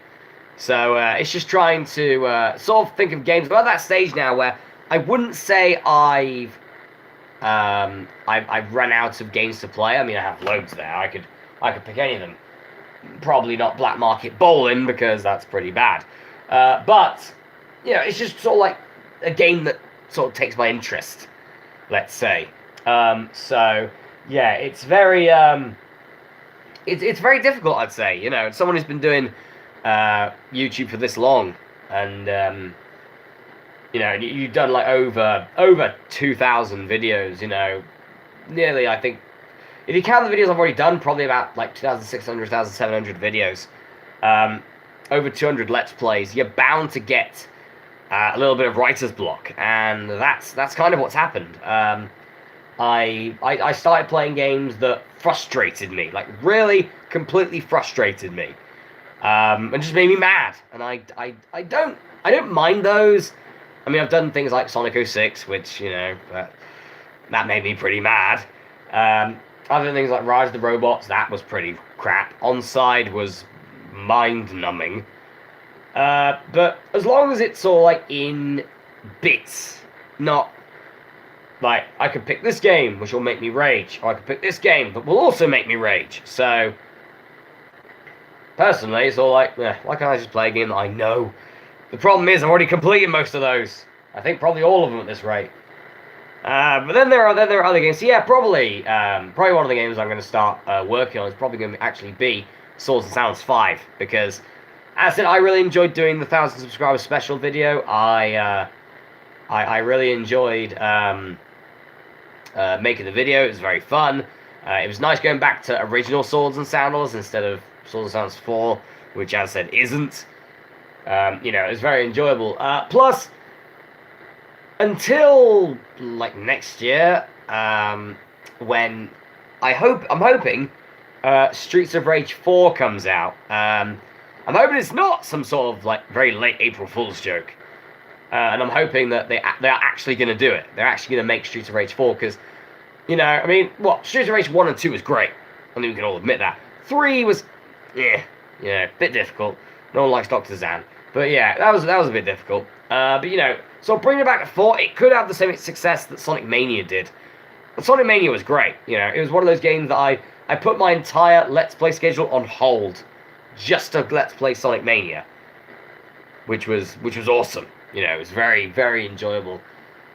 [SPEAKER 1] so it's just trying to sort of think of games. We're at that stage now where I wouldn't say I've run out of games to play. I mean, I have loads there. I could pick any of them. Probably not Black Market Bowling, because that's pretty bad. But it's just sort of like a game that sort of takes my interest, let's say. So yeah, it's very it's very difficult, I'd say. Someone who's been doing YouTube for this long, and you've done like over 2,000 videos, nearly, I think, if you count the videos I've already done, probably about like 2,600, 2,700 videos, over 200 Let's Plays. You're bound to get a little bit of writer's block, and that's kind of what's happened. I started playing games that frustrated me, like really completely frustrated me, and just made me mad, and I don't mind those. I mean, I've done things like Sonic 06, which, that made me pretty mad. I've done things like Rise of the Robots, that was pretty crap. Onside was mind-numbing. But as long as it's all, like, in bits, not, like, I could pick this game, which will make me rage, or I could pick this game, that will also make me rage. So, personally, it's all like, why can't I just play a game that I know? The problem is, I've already completed most of those. I think probably all of them at this rate. But then there are other games. So yeah, probably one of the games I'm going to start working on is probably going to actually be Swords and Sounds 5, because, as I said, I really enjoyed doing the 1,000 subscribers special video. I really enjoyed making the video. It was very fun. It was nice going back to original Swords and Sandals instead of Swords and Sounds 4, which, as I said, isn't. It was very enjoyable. Plus, until like next year, when I'm hoping Streets of Rage 4 comes out. I'm hoping it's not some sort of like very late April Fool's joke. and I'm hoping that they're actually going to do it. They're actually going to make Streets of Rage 4 because, I mean, what Streets of Rage 1 and 2 was great. I think we can all admit that. 3 was, a bit difficult. No one likes Dr. Zan, but yeah, that was a bit difficult. But so bringing it back to 4, it could have the same success that Sonic Mania did. But Sonic Mania was great. It was one of those games that I put my entire Let's Play schedule on hold just to Let's Play Sonic Mania, which was awesome. It was very, very enjoyable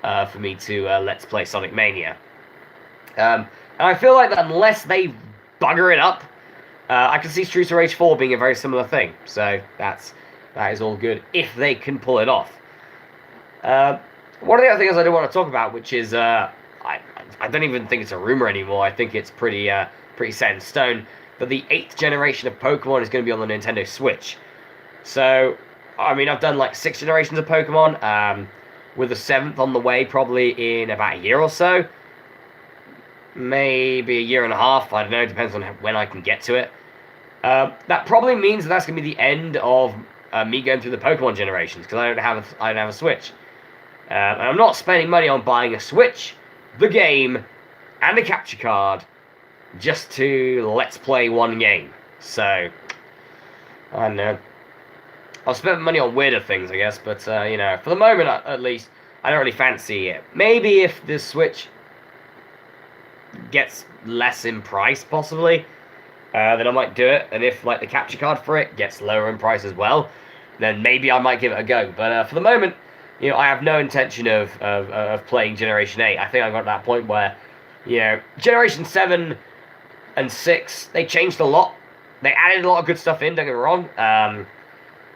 [SPEAKER 1] for me to Let's Play Sonic Mania. And I feel like that unless they bugger it up, I can see Streets of Rage 4 being a very similar thing. So that is all good if they can pull it off. One of the other things I do want to talk about, which is I don't even think it's a rumor anymore. I think it's pretty set in stone that the 8th generation of Pokemon is going to be on the Nintendo Switch. So, I mean, I've done like 6 generations of Pokemon, with the 7th on the way probably in about a year or so. Maybe a year and a half, I don't know, depends on when I can get to it. That probably means that's going to be the end of me going through the Pokemon generations, because I don't have a Switch. And I'm not spending money on buying a Switch, the game, and a capture card just to Let's Play one game. So, I don't know. I'll spend money on weirder things, I guess, but, for the moment, at least, I don't really fancy it. Maybe if the Switch gets less in price, possibly, then I might do it. And if, like, the capture card for it gets lower in price as well, then maybe I might give it a go. But for the moment, I have no intention of playing Generation 8. I think I got to that point where, Generation 7 and 6, they changed a lot. They added a lot of good stuff in, don't get me wrong.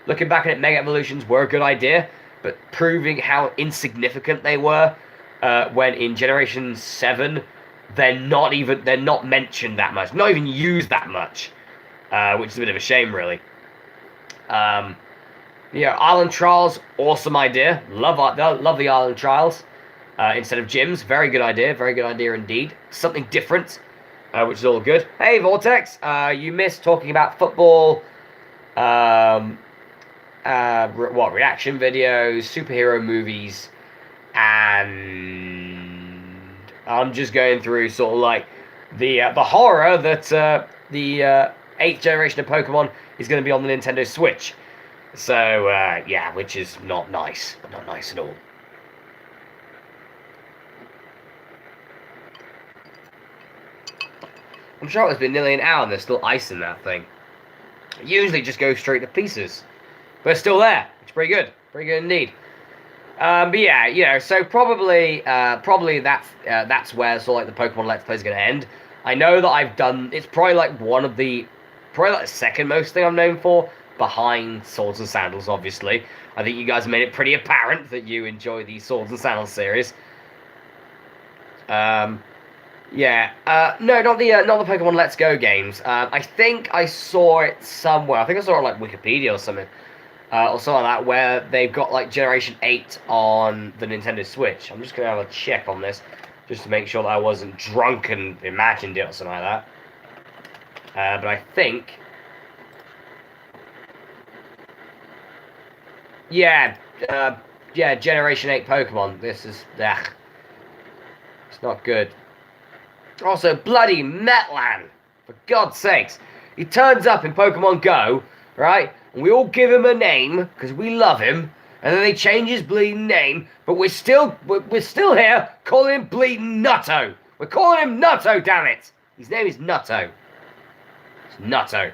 [SPEAKER 1] Looking back at it, Mega Evolutions were a good idea, but proving how insignificant they were when in Generation 7, they're not mentioned that much, not even used that much, which is a bit of a shame, really. Island Trials, awesome idea. Love the Island Trials instead of gyms. Very good idea indeed. Something different, which is all good. Hey, Vortex, you missed talking about football, reaction videos, superhero movies, and I'm just going through sort of like the horror that the 8th generation of Pokemon is going to be on the Nintendo Switch. So, which is not nice. Not nice at all. I'm sure it's been nearly an hour and there's still ice in that thing. It usually just goes straight to pieces. But it's still there. It's pretty good. Pretty good indeed. But yeah, so probably that's where sort of like the Pokemon Let's Play is going to end. I know that I've done, it's probably like probably like the second most thing I'm known for, behind Swords and Sandals, obviously. I think you guys made it pretty apparent that you enjoy the Swords and Sandals series. No, not the Pokemon Let's Go games. I think I saw it somewhere. I think I saw it on like Wikipedia or something. Or something like that, where they've got like Generation 8 on the Nintendo Switch. I'm just going to have a check on this, just to make sure that I wasn't drunk and imagined it or something like that. But I think... Yeah, Generation 8 Pokemon. This is... it's not good. Also, bloody Metlan! For God's sakes. He turns up in Pokemon Go, right? And we all give him a name, because we love him, and then they change his bleeding name, but we're still here calling him bleeding Nutto. We're calling him Nutto, damn it! His name is Nutto. It's Nutto.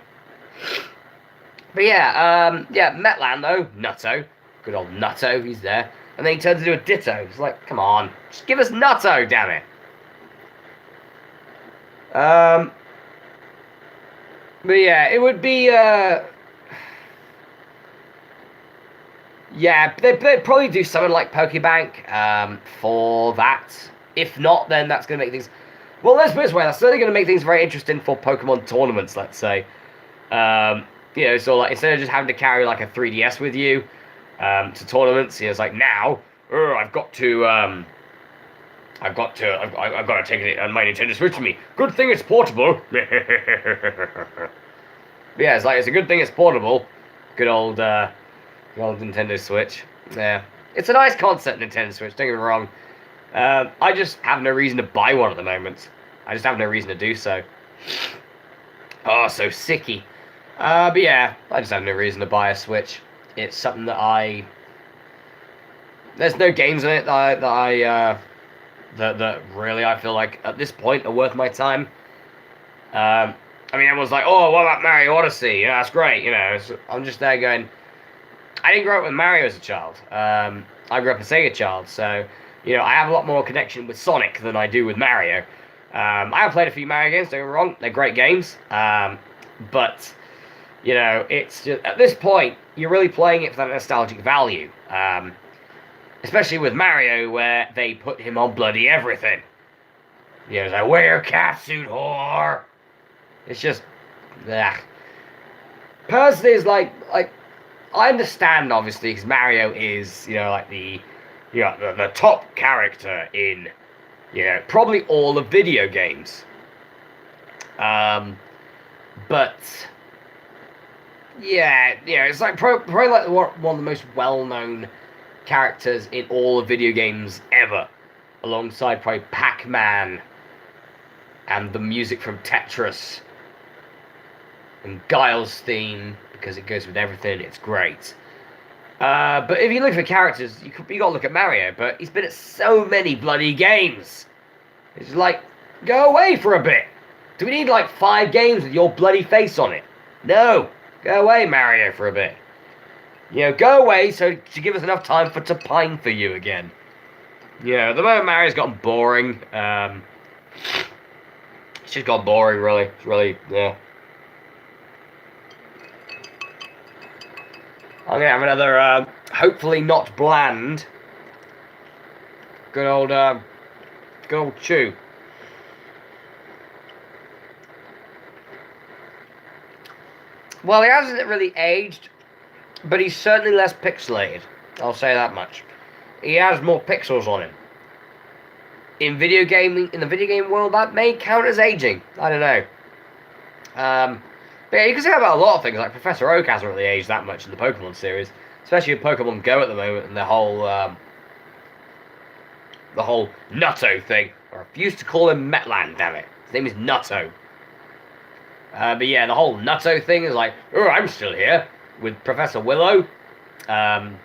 [SPEAKER 1] But Metlan though, Nutto. Good old Nutto, he's there. And then he turns into a Ditto. It's like, come on, just give us Nutto, damn it. But yeah, it would be, they'd probably do something like Pokebank for that. If not, then that's going to make things... Well, let's put it this way, that's certainly going to make things very interesting for Pokemon tournaments, let's say. So like, instead of just having to carry like a 3DS with you to tournaments, it's like, now, I've got to take it on my Nintendo Switch with me. Good thing it's portable. Yeah, it's a good thing it's portable. Good old Nintendo Switch. Yeah. It's a nice concept, Nintendo Switch. Don't get me wrong. I just have no reason to buy one at the moment. I just have no reason to do so. Oh, so sicky. But yeah, I just have no reason to buy a Switch. It's something that there's no games in it that really I feel like at this point are worth my time. I mean, everyone's like, oh, what about Mario Odyssey? Yeah, that's great. So I'm just there going, I didn't grow up with Mario as a child. I grew up a Sega child, so I have a lot more connection with Sonic than I do with Mario. I have played a few Mario games. Don't get me wrong, they're great games. But it's just, at this point you're really playing it for that nostalgic value. Especially with Mario, where they put him on bloody everything. It's like, wear your catsuit, whore. It's just, ugh. Personally, it's like I understand, obviously, because Mario is, like the top character in, probably all the video games. But yeah, it's like probably like one of the most well-known characters in all the video games ever, alongside probably Pac-Man and the music from Tetris and Guile's theme, because it goes with everything. It's great. But if you look for characters, you got to look at Mario. But he's been at so many bloody games. It's like, go away for a bit. Do we need like 5 games with your bloody face on it? No, go away, Mario, for a bit. Go away to give us enough time to pine for you again. The moment Mario's gotten boring. It's just got boring, really. It's really, yeah. I'm gonna have another, hopefully not bland. Good old chew. Well, he hasn't really aged, but he's certainly less pixelated. I'll say that much. He has more pixels on him. In the video game world, that may count as aging. I don't know. But yeah, you can say that about a lot of things. Like Professor Oak hasn't really aged that much in the Pokemon series, especially with Pokemon Go at the moment and the whole Nutto thing. I refuse to call him Metland, damn it. His name is Nutto. But yeah, the whole Nutto thing is like, oh, I'm still here with Professor Willow, and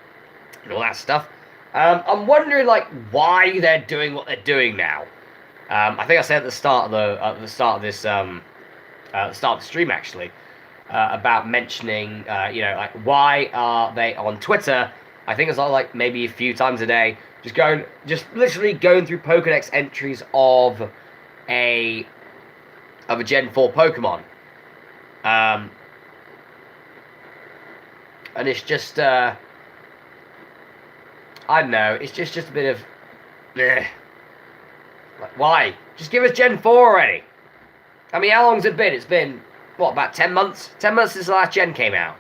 [SPEAKER 1] all that stuff. I'm wondering like why they're doing what they're doing now. I think I said at the start of the start of the stream actually, about mentioning like why are they on Twitter? I think it's like maybe a few times a day, just literally going through Pokedex entries of a Gen 4 Pokemon. And it's just, I don't know, it's just a bit of, like, why? Just give us Gen 4 already. I mean, how long's it been? It's been, what, about 10 months? 10 months since the last Gen came out.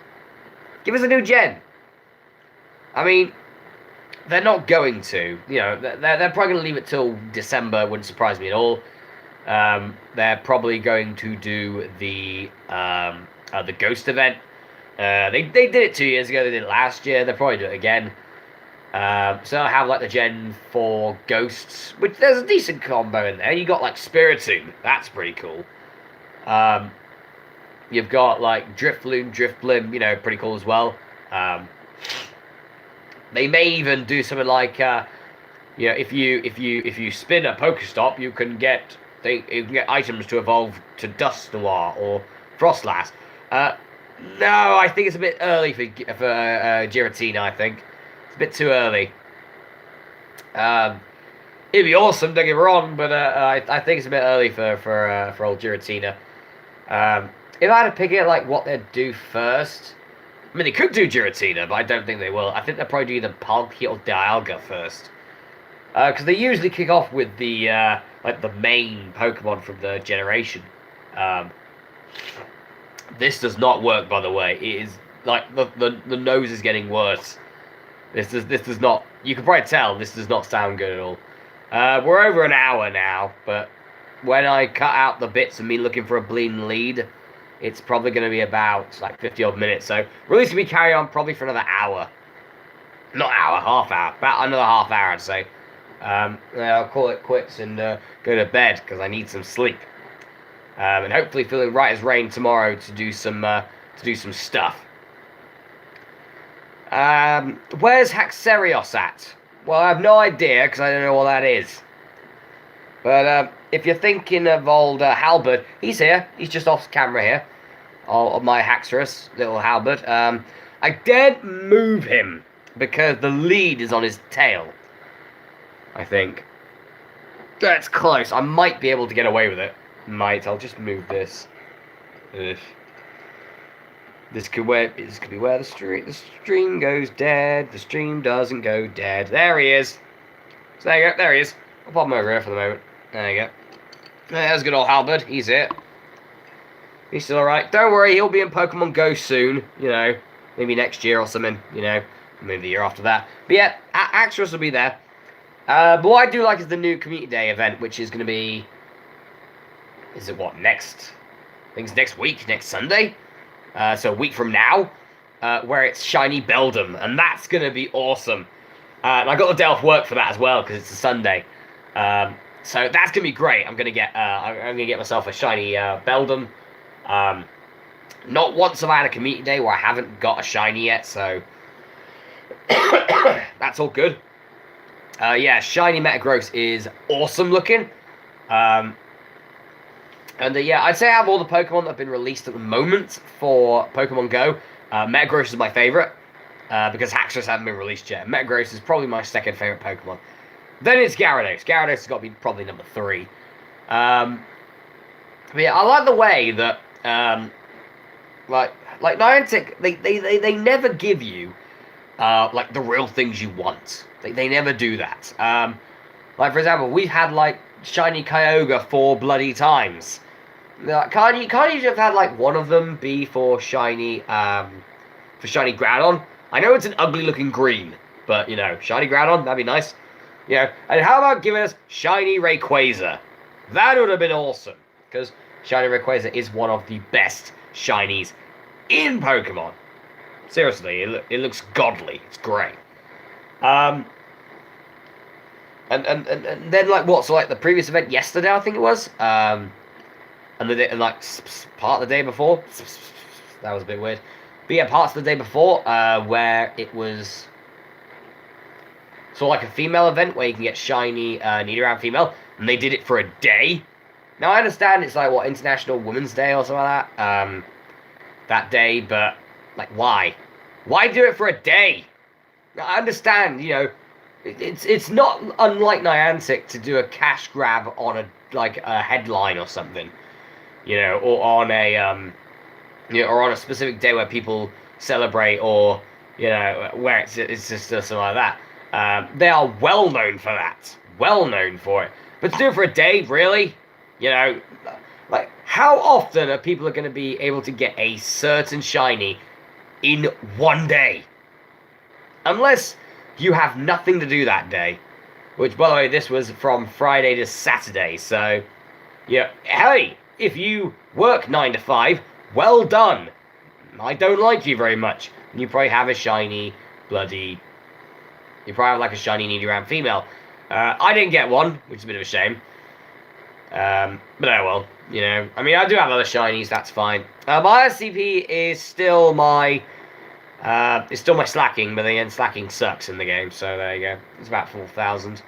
[SPEAKER 1] Give us a new Gen. I mean, they're not going to, they're probably going to leave it till December, wouldn't surprise me at all. They're probably going to do the Ghost event. They did it 2 years ago, they did it last year, they'll probably do it again. So I'll have like the Gen 4 Ghosts, which there's a decent combo in there. You got like Spiritomb, that's pretty cool. You've got like Drifblim, pretty cool as well. They may even do something like, if you spin a Pokestop, you can get items to evolve to Dusknoir or Frostlass. No, I think it's a bit early for Giratina. I think it's a bit too early. It'd be awesome, don't get me wrong, but I think it's a bit early for old Giratina. If I had to pick it, like what they'd do first, I mean they could do Giratina, but I don't think they will. I think they'll probably do either Palkia or Dialga first, because they usually kick off with the like the main Pokemon from the generation. This does not work, by the way. It is like the nose is getting worse. This does not. You can probably tell this does not sound good at all. We're over an hour now, but when I cut out the bits of me looking for a bleeding lead, it's probably going to be about like 50 odd minutes. So we're at least going to be carrying on probably for another hour. Not hour, half hour. About another half hour, I'd say. Yeah, I'll call it quits and go to bed because I need some sleep. And hopefully feeling right as rain tomorrow to do some stuff. Where's Haxerios at? Well, I have no idea because I don't know what that is. But if you're thinking of old Halberd, he's here. He's just off camera here. Of my Haxorus, little Halberd. I daren't move him because the lead is on his tail. I think. That's close. I might be able to get away with it. Might. I'll just move this. Ugh. This could be where the stream goes dead. The stream doesn't go dead. There he is. So there you go. There he is. I'll pop him over here for the moment. There you go. There's good old Halberd. He's it. He's still alright. Don't worry, he'll be in Pokemon Go soon. You know, maybe next year or something. You know, maybe the year after that. But yeah, Axorus will be there. But what I do like is the new Community Day event, which is going to be... Is it what, next? I think it's next week, next Sunday. So a week from now, where it's Shiny Beldum. And that's going to be awesome. And I got the day off work for that as well, because it's a Sunday. So that's gonna be great. I'm gonna get myself a shiny Beldum. Not once have I had a community day where I haven't got a shiny yet, so that's all good. Yeah, shiny Metagross is awesome looking. And yeah, I'd say I have all the Pokemon that have been released at the moment for Pokemon Go. Metagross is my favorite because Haxorus haven't been released yet. Metagross is probably my second favorite Pokemon. Then it's Gyarados. Gyarados has got to be probably number 3. But yeah, I like the way that, like Niantic, they never give you, like, the real things you want. They never do that. Like, for example, we've had, like, Shiny Kyogre 4 bloody times. Like, can't you just have had, like, one of them be for Shiny Groudon? I know it's an ugly-looking green, but, you know, Shiny Groudon, that'd be nice. You know, and how about giving us Shiny Rayquaza? That would have been awesome. Because Shiny Rayquaza is one of the best shinies in Pokemon. Seriously, it looks godly. It's great. And then, like, what? So, like, the previous event yesterday, I think it was. And like, part of the day before. That was a bit weird. But yeah, parts of the day before, where it was... So like a female event where you can get shiny Nidoran female, and they did it for a day. Now I understand it's like what, International Women's Day or something like that, that day, but like why? Why do it for a day? I understand, you know, it's not unlike Niantic to do a cash grab on a headline or something, you know, or on a you know, or on a specific day where people celebrate, or you know, where it's just something like that. They are well known for that. Well known for it. But to do it for a day, really? You know, like, how often are people going to be able to get a certain shiny in one day? Unless you have nothing to do that day. Which, by the way, this was from Friday to Saturday. So, yeah, hey, if you work 9 to 5, well done. I don't like you very much. You probably have a shiny bloody... You probably have like a shiny Nidoran female. I didn't get one, which is a bit of a shame. But oh well, you know. I mean, I do have other shinies, that's fine. My SCP is still my... it's still my slacking, but again, slacking sucks in the game, so there you go. It's about 4,000.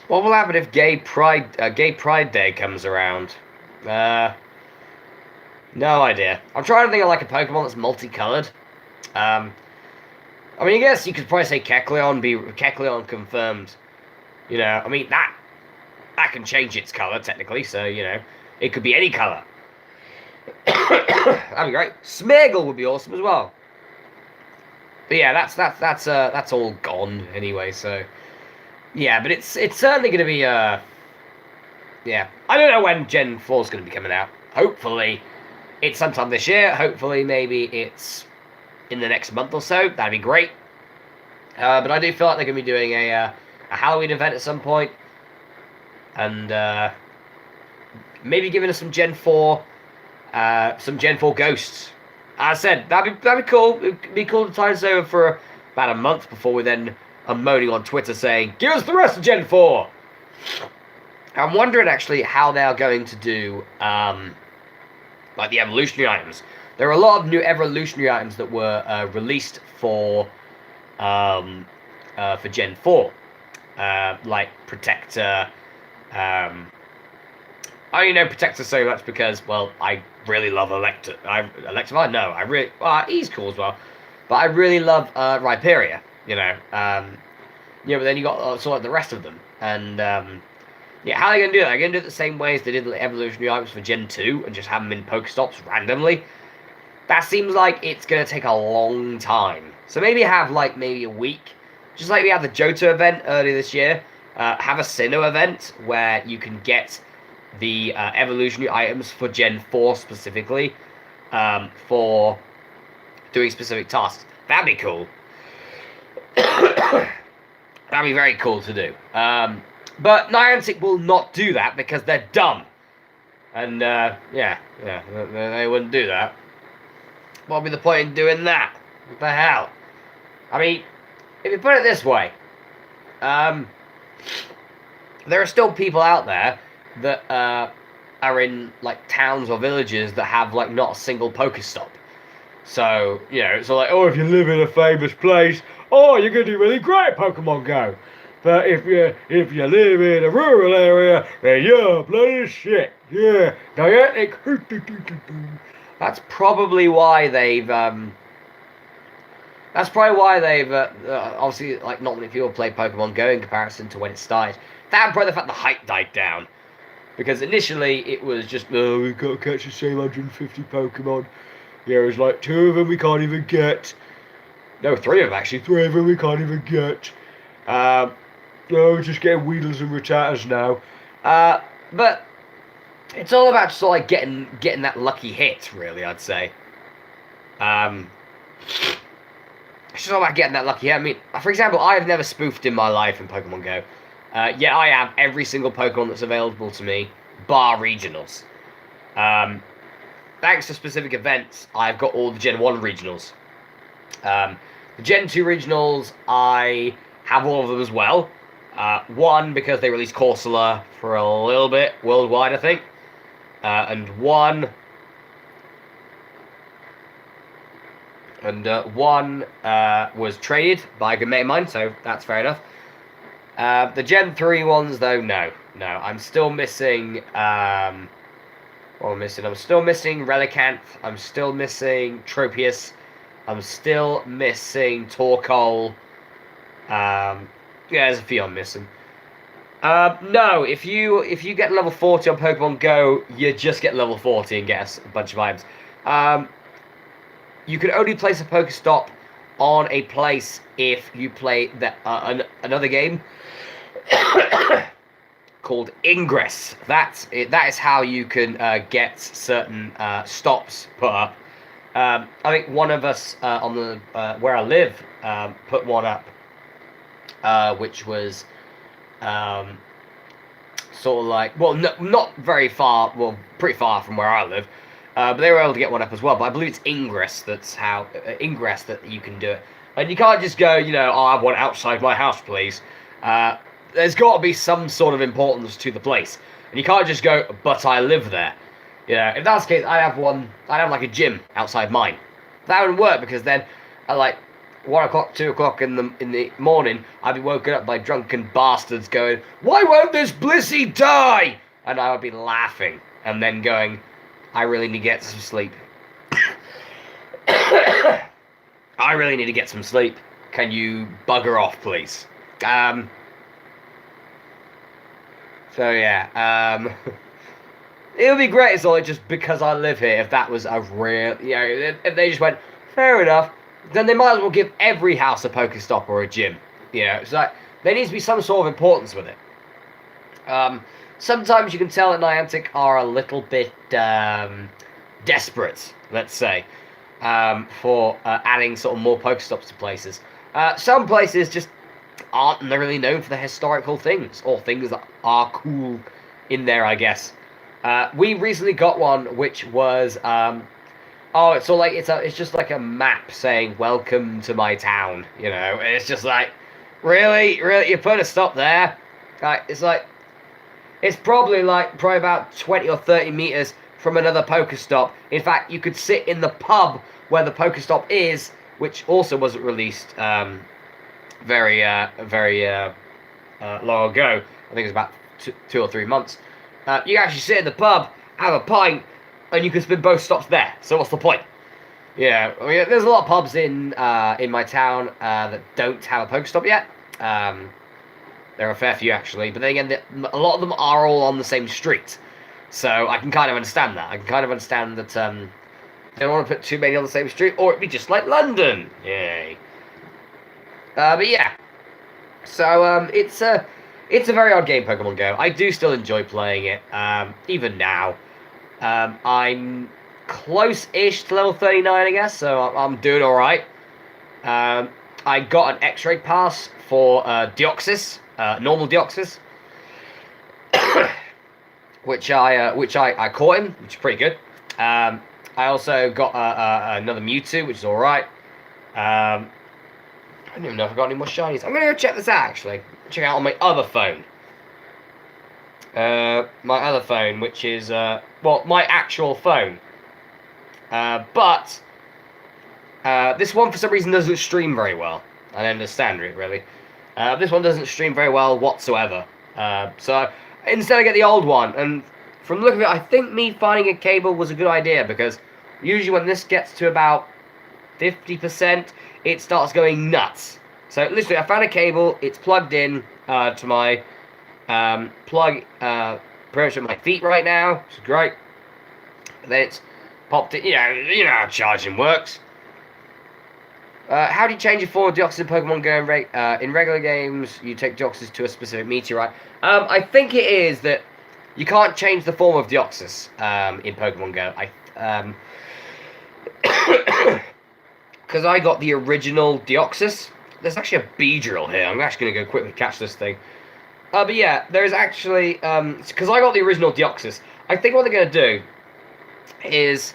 [SPEAKER 1] What will happen if Gay Pride Day comes around? No idea. I'm trying to think of like a Pokemon that's multicolored. I mean, I guess you could probably say Kecleon confirmed. You know, I mean, that can change its colour, technically, so, you know, it could be any colour. That'd be great. Smeargle would be awesome as well. But yeah, that's all gone anyway, so... Yeah, but it's certainly going to be, yeah. I don't know when Gen 4 is going to be coming out. Hopefully, it's sometime this year. Hopefully, maybe it's... in the next month or so. That'd be great. But I do feel like they're going to be doing a Halloween event at some point. And maybe giving us some Gen 4 ghosts. I said that'd be cool. It'd be cool to tide us over for about a month before we then are moaning on Twitter saying, "Give us the rest of Gen 4." I'm wondering actually how they are going to do like the evolutionary items. There are a lot of new evolutionary items that were released for Gen 4, like Protector. I only know Protector so much because, well, I really love Electivire. No, I really, well, he's cool as well, but I really love Rhyperia. But then you got sort of like the rest of them, and yeah, how are they gonna do that? They're gonna do it the same way as they did the evolutionary items for Gen 2 and just have them in Pokestops randomly. That seems like it's gonna take a long time. So maybe have like maybe a week, just like we had the Johto event earlier this year. Have a Sinnoh event where you can get the evolutionary items for Gen 4 specifically for doing specific tasks. That'd be cool. That'd be very cool to do. But Niantic will not do that because they're dumb. And, they wouldn't do that. What would be the point in doing that? What the hell? I mean, if you put it this way, there are still people out there that are in, like, towns or villages that have, like, not a single Pokestop. So, it's like, oh, if you live in a famous place, oh, you're going to do really great at Pokemon Go. But if you live in a rural area, then you're bloody shit. Yeah, Niantic. That's probably why they've obviously, like, not many people play Pokemon Go in comparison to when it started. That and probably the fact the hype died down. Because initially it was just, oh, we've got to catch the same 150 Pokemon. Yeah, there's like 2 of them we can't even get. No, 3 of them actually. 3 of them we can't even get. No, we're just getting Weedles and Rattatas now. But it's all about sort of like getting that lucky hit, really, I'd say. It's just all about getting that lucky hit. I mean, for example, I have never spoofed in my life in Pokemon Go. Yet I have every single Pokemon that's available to me, bar regionals. Thanks to specific events, I've got all the Gen 1 regionals. The Gen 2 regionals, I have all of them as well. One, because they released Corsola for a little bit, worldwide, I think. And one was traded by a good mate of mine, so that's fair enough. The Gen 3 ones, though, no. I'm still missing, what am I missing? I'm still missing Relicanth, I'm still missing Tropius, I'm still missing Torkoal. Yeah, there's a few I'm missing. No, if you get level 40 on Pokemon Go, you just get level 40 and get a bunch of items. You can only place a Pokestop on a place if you play another game called Ingress. That is how you can get certain stops put up. I think one of us on the where I live put one up, which was sort of like, well, no, not very far, well, pretty far from where I live, but they were able to get one up as well. But I believe it's Ingress. That's how Ingress that you can do it, and you can't just go, oh, I have one outside my house, please. There's got to be some sort of importance to the place, and you can't just go, but I live there. If that's the case, I'd have like a gym outside mine. That wouldn't work because then, at like 1 o'clock, 2 o'clock in the morning, I'd be woken up by drunken bastards going, "Why won't this Blissey die?" And I would be laughing and then going, "I really need to get some sleep. I really need to get some sleep. Can you bugger off, please?" So yeah, it would be great as well, just because I live here. If that was a real, if they just went, fair enough, then they might as well give every house a Pokestop or a gym. It's like there needs to be some sort of importance with it. Sometimes you can tell that Niantic are a little bit desperate, let's say, for adding sort of more Pokestops to places. Some places just aren't really known for the historical things, or things that are cool in there, I guess. We recently got one, which was Oh, it's all like it's just like a map saying "Welcome to my town," you know. And it's just like, really, you put a stop there. It's like it's probably about 20 or 30 meters from another Pokestop. In fact, you could sit in the pub where the Pokestop is, which also wasn't released very long ago. I think it was about 2 or 3 months. You can actually sit in the pub, have a pint, and you can spin both stops there. So what's the point? Yeah, I mean, there's a lot of pubs in my town that don't have a Pokestop yet. There are a fair few actually, but then again, a lot of them are all on the same street. So I can kind of understand that. I can kind of understand that they don't want to put too many on the same street, or it'd be just like London. Yay. But yeah, so it's a very odd game, Pokemon Go. I do still enjoy playing it, even now. I'm close-ish to level 39, I guess, so I'm doing all right. I got an X-ray pass for Deoxys, normal Deoxys, which I caught him, which is pretty good. I also got another Mewtwo, which is all right. I don't even know if I got any more shinies. I'm gonna go check this out actually. Check out on my other phone. My other phone, which is well, my actual phone. But this one for some reason doesn't stream very well. I don't understand it really. This one doesn't stream very well whatsoever. So instead I get the old one, and from the look of it, I think me finding a cable was a good idea, because usually when this gets to about 50%, it starts going nuts. So literally, I found a cable. It's plugged in to my plug, pretty much at my feet right now, which is great. And then it's popped in. You know how charging works. How do you change your form of Deoxys in Pokemon Go in regular games? You take Deoxys to a specific meteorite. I think it is that you can't change the form of Deoxys in Pokemon Go. Because I got the original Deoxys. There's actually a Beedrill here. I'm actually going to go quickly catch this thing. But yeah, there's actually... because I got the original Deoxys, I think what they're going to do is...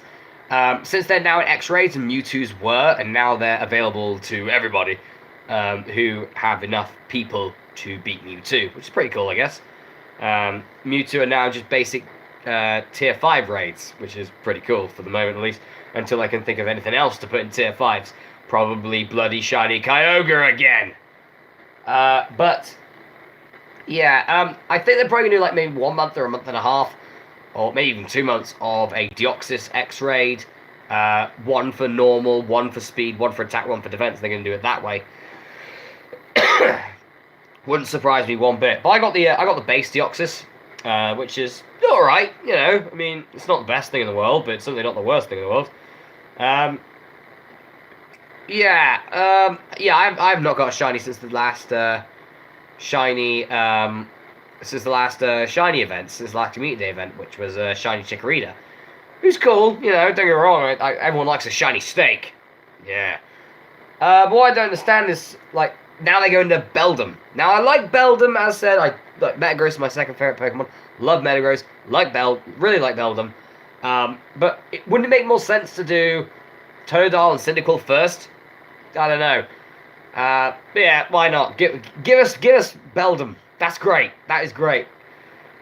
[SPEAKER 1] since they're now in X-rays and Mewtwo's were, and now they're available to everybody who have enough people to beat Mewtwo, which is pretty cool, I guess. Mewtwo are now just basic tier 5 raids, which is pretty cool for the moment at least, until I can think of anything else to put in tier 5s. Probably bloody shiny Kyogre again. But yeah, I think they're probably gonna do like maybe 1 month or a month and a half, or maybe even 2 months of a Deoxys X raid. One for normal, one for speed, one for attack, one for defense. They're gonna do it that way. Wouldn't surprise me one bit. But I got the base Deoxys, which is all right. You know, I mean, it's not the best thing in the world, but it's certainly not the worst thing in the world. Yeah, I've not got a shiny since the last shiny shiny event, since the last community day event, which was shiny Chikorita. Who's cool, you know. Don't get me wrong. Everyone likes a shiny steak. Yeah. But what I don't understand is, like, now they go into Beldum. Now I like Beldum, as said. Metagross is my second favorite Pokemon. Love Metagross. Really like Beldum. But wouldn't it make more sense to do Totodile and Cyndaquil first? I don't know. But yeah, why not? Give us Beldum. That's great. That is great.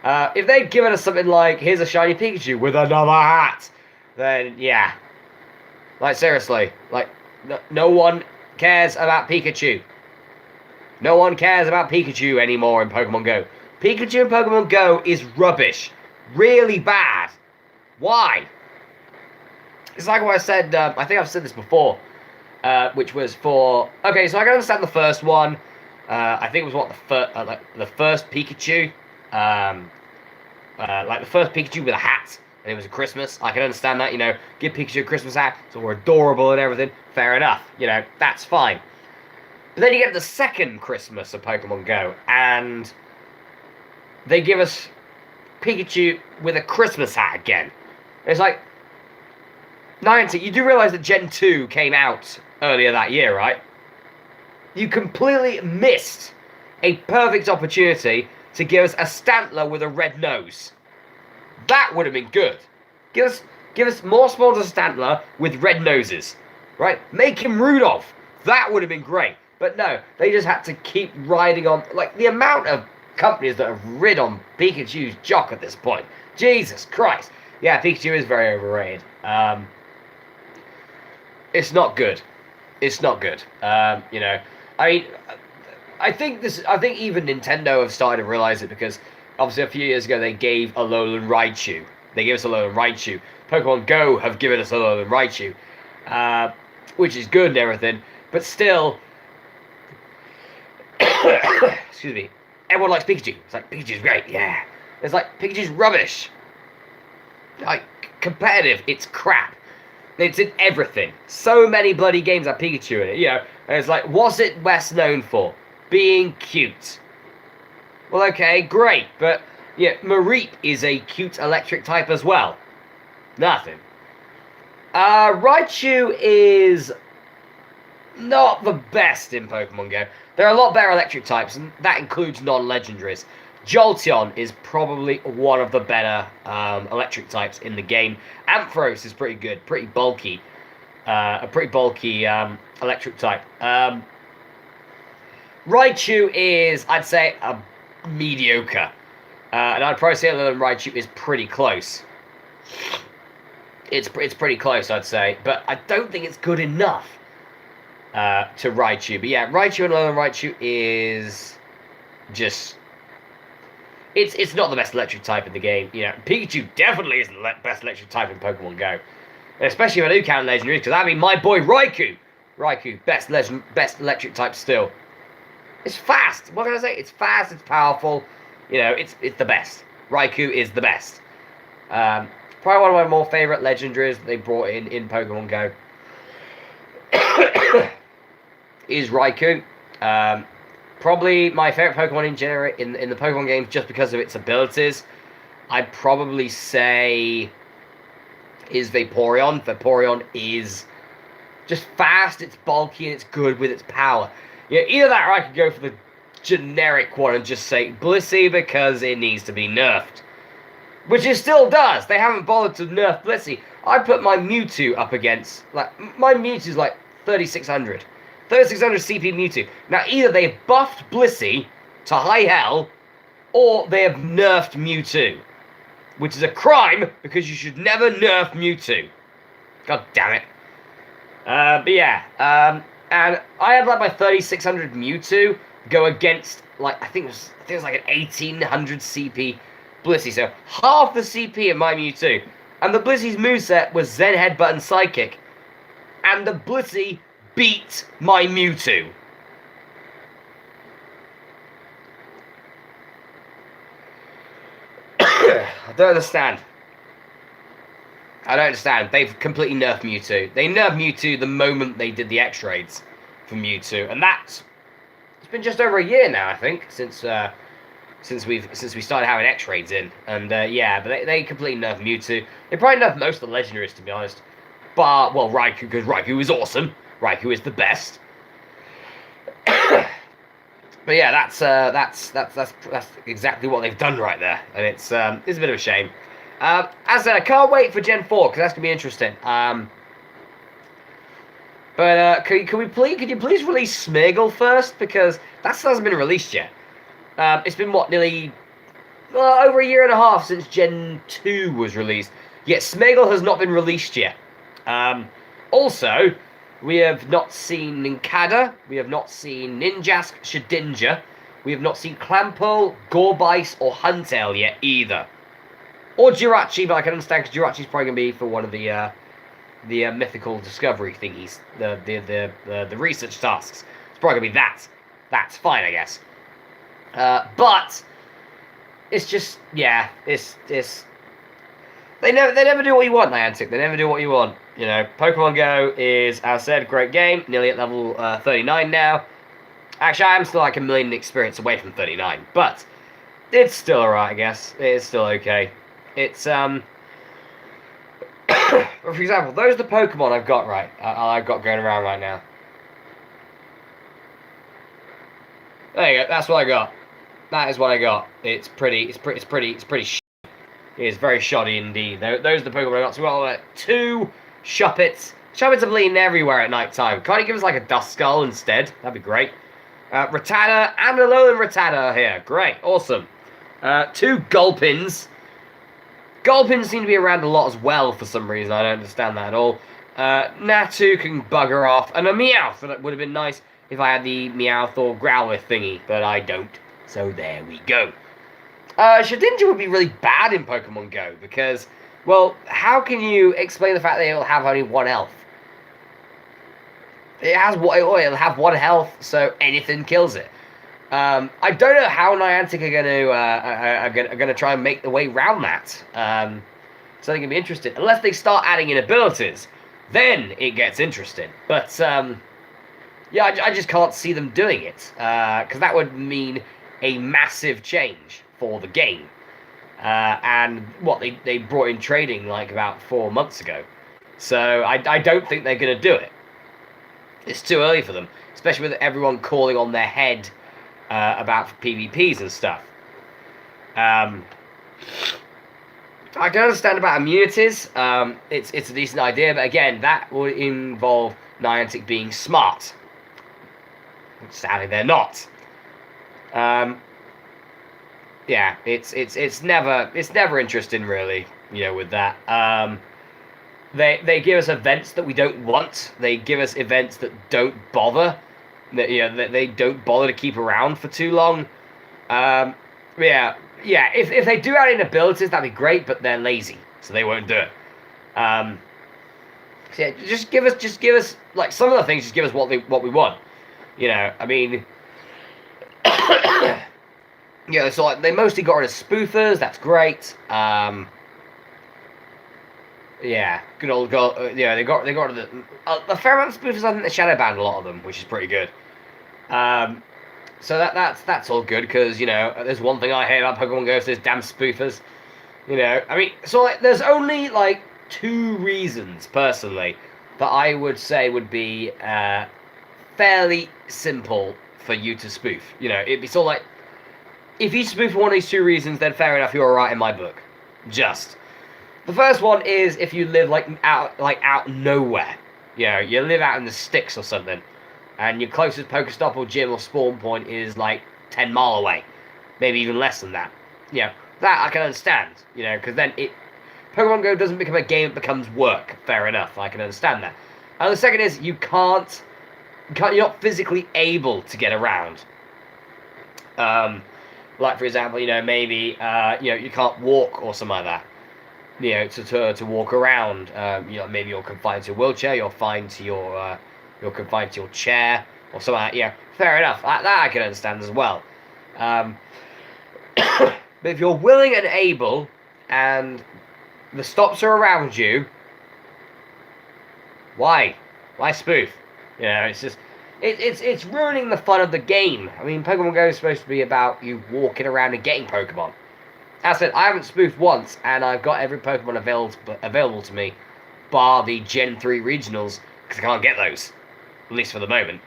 [SPEAKER 1] If they'd given us something like, here's a shiny Pikachu with another hat, then yeah. Like, seriously. Like, no one cares about Pikachu. No one cares about Pikachu anymore in Pokemon Go. Pikachu in Pokemon Go is rubbish. Really bad. Why? It's like what I said, I think I've said this before, which was for... Okay, so I can understand the first one. I think it was the first Pikachu. Like the first Pikachu with a hat, and it was a Christmas. I can understand that, you know, give Pikachu a Christmas hat, so we're adorable and everything. Fair enough, you know, that's fine. But then you get the second Christmas of Pokemon Go, and they give us Pikachu with a Christmas hat again. It's like, Niantic, you do realise that Gen 2 came out earlier that year, right? You completely missed a perfect opportunity to give us a Stantler with a red nose. That would have been good. Give us Give us more Spawns Stantler with red noses, right? Make him Rudolph. That would have been great. But no, they just had to keep riding on. Like, the amount of companies that have rid on Pikachu's jock at this point. Jesus Christ. Yeah, Pikachu is very overrated. It's not good. It's not good. You know, I mean, I think even Nintendo have started to realize it, because obviously a few years ago they gave Alolan Raichu. They gave us Alolan Raichu. Pokemon Go have given us Alolan Raichu, which is good and everything, but still, excuse me, everyone likes Pikachu. It's like, Pikachu's great, yeah. It's like, Pikachu's rubbish. Like, competitive, it's crap. It's in everything. So many bloody games have Pikachu in it, you know. And it's like, what's it best known for? Being cute. Well, okay, great, but yeah, Mareep is a cute electric type as well. Nothing. Raichu is not the best in Pokemon Go. There are a lot better electric types, and that includes non-legendaries. Jolteon is probably one of the better electric types in the game. Ampharos is pretty good, pretty bulky. A pretty bulky electric type. Raichu is, I'd say, a mediocre. And I'd probably say Alolan Raichu is pretty close. It's pretty close, I'd say. But I don't think it's good enough to Raichu. But yeah, Raichu and Alolan Raichu is just... It's not the best electric type in the game. You know, Pikachu definitely isn't the best electric type in Pokemon Go. Especially if I do count legendaries, because I mean, my boy Raikou, best electric type still. It's fast. What can I say? It's fast. It's powerful. You know, it's the best. Raikou is the best. Probably one of my more favorite legendaries that they brought in Pokemon Go is Raikou. Probably my favorite Pokemon in the Pokemon games, just because of its abilities. I'd probably say is Vaporeon. Vaporeon is just fast, it's bulky, and it's good with its power. Yeah, either that, or I could go for the generic one and just say Blissey, because it needs to be nerfed. Which it still does. They haven't bothered to nerf Blissey. I put my Mewtwo up against, like, my Mewtwo's like 3600. 3600 CP Mewtwo. Now, either they've buffed Blissey to high hell, or they have nerfed Mewtwo. Which is a crime, because you should never nerf Mewtwo. God damn it. But yeah, and I had like my 3600 Mewtwo go against, like, I think it was like an 1800 CP Blissey. So, half the CP of my Mewtwo. And the Blissey's moveset was Zen Headbutt and Psychic. And the Blissey beat my Mewtwo. I don't understand. I don't understand. They've completely nerfed Mewtwo. They nerfed Mewtwo the moment they did the X-Raids for Mewtwo, and it's been just over a year now, I think, since we started having X-Raids in, and yeah, but they completely nerfed Mewtwo. They probably nerfed most of the legendaries, to be honest. But well, Raikou, because Raikou is awesome. Raikou is the best. But yeah, that's exactly what they've done right there, and it's a bit of a shame. As I said, I can't wait for Gen 4, because that's gonna be interesting. But could you please release Smeargle first, because that still hasn't been released yet. It's been what, nearly over a year and a half since Gen 2 was released. Yet Smeargle has not been released yet. Also, we have not seen Nincada, we have not seen Ninjask, Shedinja, we have not seen Clampo, Gorbice, or Huntail yet either. Or Jirachi, but I can understand because Jirachi's probably going to be for one of the mythical discovery thingies, the research tasks. It's probably going to be that. That's fine, I guess. But it's just, yeah, it's they never do what you want, Niantic. They never do what you want. You know, Pokemon Go is, as I said, a great game. Nearly at level 39 now. Actually, I am still like a million experience away from 39, but it's still alright, I guess. It's still okay. It's for example, those are the Pokemon I've got I've got going around right now. There you go. That's what I got. That is what I got. It's pretty. It is very shoddy indeed. Those are the Pokemon I got. So we got like 2 Shuppets. Shuppets are bleeding everywhere at night time. Can't you give us like a Duskull instead? That'd be great. Rattata and a Alolan Rattata are here. Great, awesome. 2 Gulpins. Gulpins seem to be around a lot as well for some reason. I don't understand that at all. Natu can bugger off. And a Meowth. That would have been nice if I had the Meowth or Growlithe thingy, but I don't. So there we go. Shedinja would be really bad in Pokemon Go because, well, how can you explain the fact that it'll have only 1 health? It'll have 1 health, so anything kills it. I don't know how Niantic are gonna try and make the way around that. So they're gonna be interesting unless they start adding in abilities. Then it gets interesting. But yeah, I just can't see them doing it because that would mean a massive change for the game. And what they brought in trading like about 4 months ago. So I don't think they're gonna do it. It's too early for them, especially with everyone calling on their head about PvPs and stuff. I can understand about immunities. It's a decent idea, but again, that would involve Niantic being smart. Sadly, they're not. Yeah, it's never interesting really. You know, with that. They give us events that we don't want. They give us events that don't bother. That they don't bother to keep around for too long. Yeah. If they do add in abilities, that'd be great. But they're lazy, so they won't do it. So yeah, just give us like some of the things. Just give us what we want. You know, I mean, yeah. So like, they mostly got rid of spoofers. That's great. Yeah, good old girl. Yeah, they got rid of a fair amount of spoofers. I think they shadow banned a lot of them, which is pretty good. So that's all good because you know there's one thing I hate about Pokemon Go is those damn spoofers. You know, I mean, so like there's only like 2 reasons personally that I would say would be fairly simple for you to spoof. You know, it'd be sort of like if you spoof for one of these 2 reasons, then fair enough, you're alright in my book. Just. The first one is if you live out nowhere. You know, you live out in the sticks or something, and your closest Pokestop or gym or spawn point is like 10 mile away, maybe even less than that. You know, that I can understand. You know, because then Pokemon Go doesn't become a game; it becomes work. Fair enough, I can understand that. And the second is you're not physically able to get around. Like for example, you know, maybe you know, you can't walk or something like that. You know, to walk around. You know, maybe you're confined to a wheelchair. You're confined to your chair or something like that. Yeah, fair enough. That I can understand as well. But if you're willing and able, and the stops are around you, why spoof? You know, it's just it's ruining the fun of the game. I mean, Pokemon Go is supposed to be about you walking around and getting Pokemon. As I said, I haven't spoofed once, and I've got every Pokemon available to me, bar the Gen 3 regionals, because I can't get those, at least for the moment,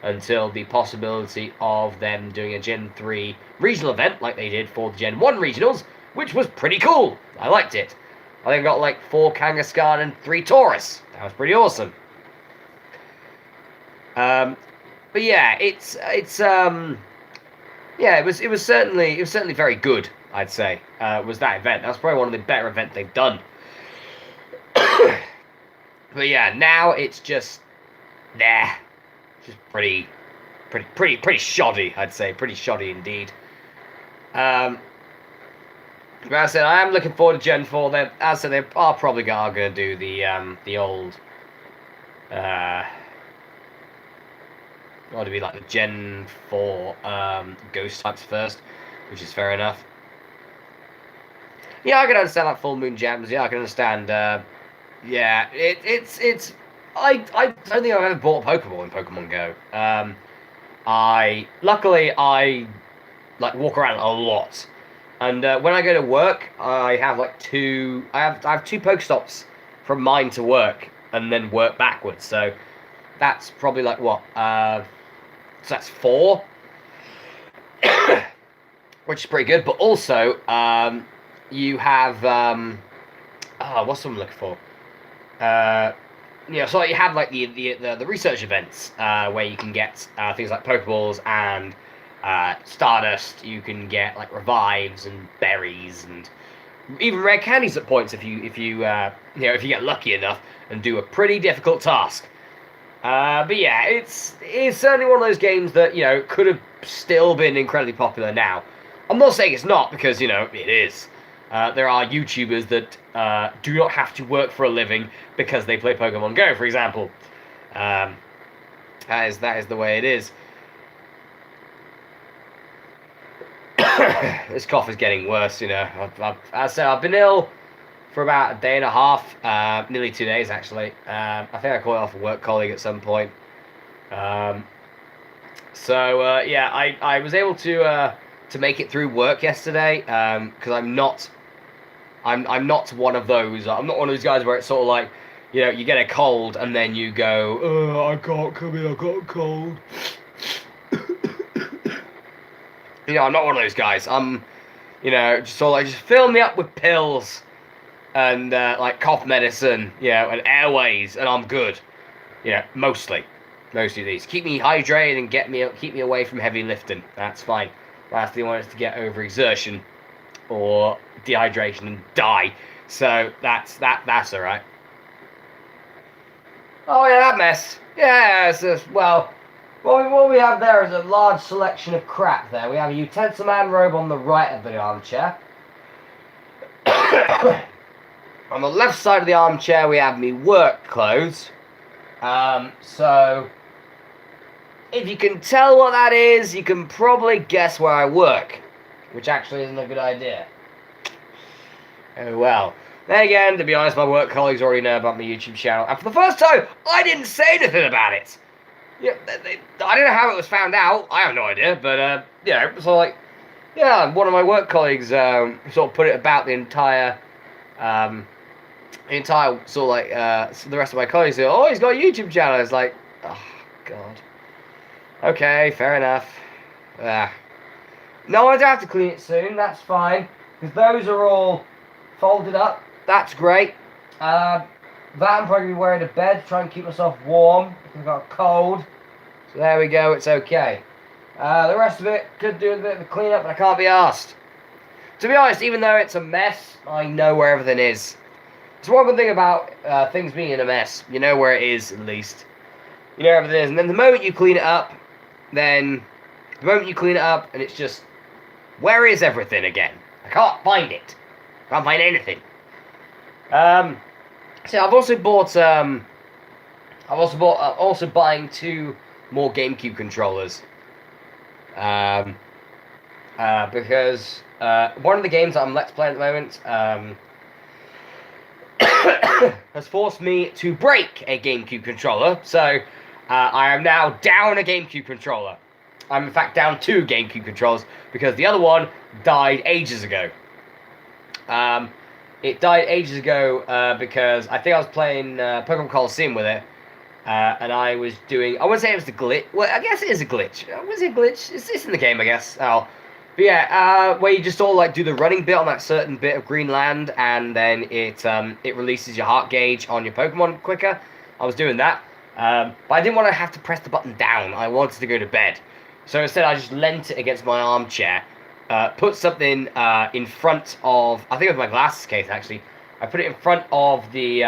[SPEAKER 1] until the possibility of them doing a Gen 3 regional event, like they did for the Gen 1 regionals, which was pretty cool. I liked it. I think I got like 4 Kangaskhan and 3 Taurus. That was pretty awesome. But yeah, yeah, it was certainly very good. I'd say was that event. That's probably one of the better events they've done. But yeah, now it's just pretty shoddy. I'd say pretty shoddy indeed. But as I said, I am looking forward to Gen 4. As I said, they are probably going to do the old. Ought to be like the Gen 4 ghost types first, which is fair enough. Yeah, I can understand like Full Moon Gems. Yeah, I can understand. Yeah, it's. I don't think I've ever bought a Pokeball in Pokemon Go. Luckily I like walk around a lot, and when I go to work, I have like 2. I have 2 Pokestops from mine to work, and then work backwards. So that's probably like what. So that's 4, which is pretty good. But also, you have what's I'm looking for? Uh, so you have like the research events where you can get things like Pokeballs and Stardust. You can get like revives and berries and even rare candies at points if you get lucky enough and do a pretty difficult task. But yeah, it's certainly one of those games that could have still been incredibly popular now. I'm not saying it's not because it is. There are YouTubers that do not have to work for a living because they play Pokemon Go, for example. Um, that is the way it is. This cough is getting worse. I've been ill for about a day and a half, nearly 2 days actually. I think I caught it off a work colleague at some point. Um, yeah, I was able to make it through work yesterday because I'm not one of those. I'm not one of those guys where it's sort of like, you get a cold and then you go, oh, I can't come in, I got a cold. I'm not one of those guys. I'm, just sort of like, just fill me up with pills and like cough medicine, and airways, and I'm good. Mostly of these keep me hydrated and keep me away from heavy lifting. That's fine. Last thing I want is to get overexertion or dehydration and die. So that's all right. Oh yeah, that mess. Yeah, well. What we have there is a large selection of crap there. We have a utensil man robe on the right of the armchair. On the left side of the armchair, we have me work clothes. So, if you can tell what that is, you can probably guess where I work. Which actually isn't a good idea. Oh well. Then again, to be honest, my work colleagues already know about my YouTube channel. And for the first time, I didn't say anything about it. Yeah, I don't know how it was found out. I have no idea. But, so like, yeah, one of my work colleagues sort of put it about the entire sort of like the rest of my colleagues say, oh, he's got a YouTube channel. It's like, oh god. Okay, fair enough. No, I don't have to clean it soon. That's fine because those are all folded up. That's great. That I'm probably be wearing to bed to try and keep myself warm. I've got a cold. So there we go. It's okay. The rest of it could do a bit of a clean up, but I can't be arsed. To be honest, even though it's a mess, I know where everything is. It's one good thing about things being in a mess. You know where it is, at least. You know where everything is. And then the moment you clean it up, and it's just, where is everything again? I can't find it. I can't find anything. So I've also buying 2 more GameCube controllers. Because one of the games that I'm Let's Playing at the moment has forced me to break a GameCube controller. So I am now down a GameCube controller. I'm in fact down 2 GameCube controllers because the other one died ages ago. It died ages ago because I think I was playing Pokemon Coliseum with it. And I was doing, I wouldn't say it was the glitch. Well, I guess it is a glitch. Was it a glitch? It's in the game, I guess. Oh. But yeah, where you just all like do the running bit on that certain bit of green land, and then it releases your heart gauge on your Pokemon quicker. I was doing that. But I didn't want to have to press the button down. I wanted to go to bed. So instead I just leant it against my armchair, put something in front of, I think it was my glasses case actually. I put it in front of the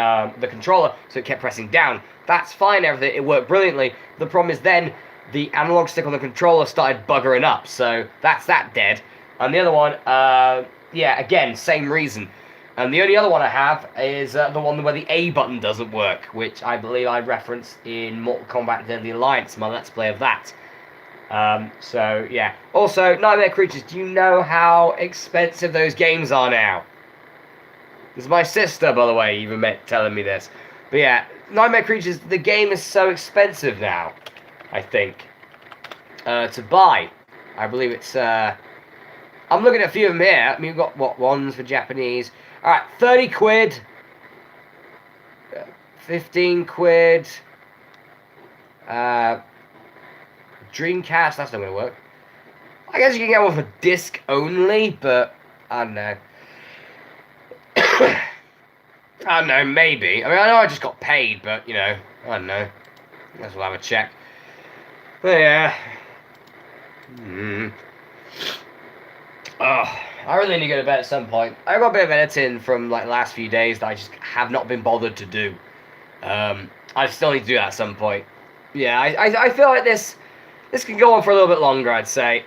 [SPEAKER 1] controller so it kept pressing down. That's fine, everything. It worked brilliantly. The problem is then the analog stick on the controller started buggering up, so that's that dead. And the other one, yeah, again, same reason. And the only other one I have is the one where the A button doesn't work, which I believe I referenced in Mortal Kombat Deadly Alliance, my Let's Play of that. So, yeah. Also, Nightmare Creatures, do you know how expensive those games are now? This is my sister, by the way, even telling me this. But yeah, Nightmare Creatures, the game is so expensive now, I think, to buy. I believe it's, I'm looking at a few of them here. I mean, we've got, what, ones for Japanese. Alright, 30 quid. 15 quid. Dreamcast, that's not going to work. I guess you can get one for disc only, but I don't know. I don't know, maybe. I mean, I know I just got paid, but, you know, I don't know. I guess we'll have a check. But yeah. Oh, I really need to go to bed at some point. I got a bit of editing from, like, the last few days that I just have not been bothered to do. I still need to do that at some point. Yeah, I feel like this can go on for a little bit longer, I'd say.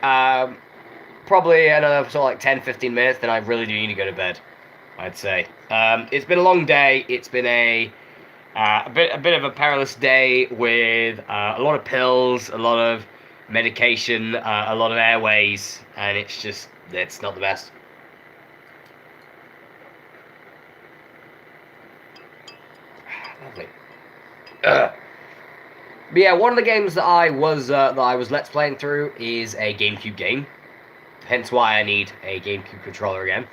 [SPEAKER 1] Probably another sort of like 10, 15 minutes, then I really do need to go to bed, I'd say. It's been a long day. It's been a bit of a perilous day with a lot of pills, a lot of medication, a lot of airways, and it's not the best. Lovely. But yeah, one of the games that I was let's playing through is a GameCube game. Hence why I need a GameCube controller again.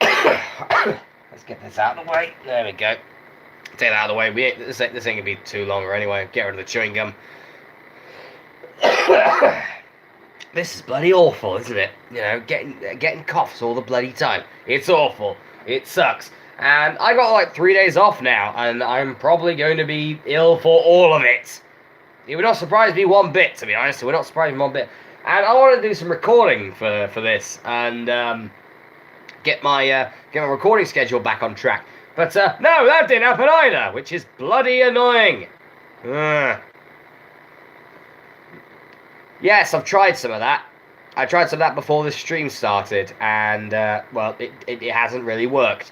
[SPEAKER 1] Let's get this out of the way. There we go. Take that out of the way. This ain't gonna be too long anyway. Get rid of the chewing gum. This is bloody awful, isn't it? You know, getting coughs all the bloody time. It's awful. It sucks. And I got like 3 days off now, and I'm probably going to be ill for all of it. It would not surprise me one bit, to be honest. It would not surprise me one bit. And I want to do some recording for this, and get my recording schedule back on track. But no, that didn't happen either, which is bloody annoying. Yes, I've tried some of that. I tried some of that before the stream started, and well, it hasn't really worked.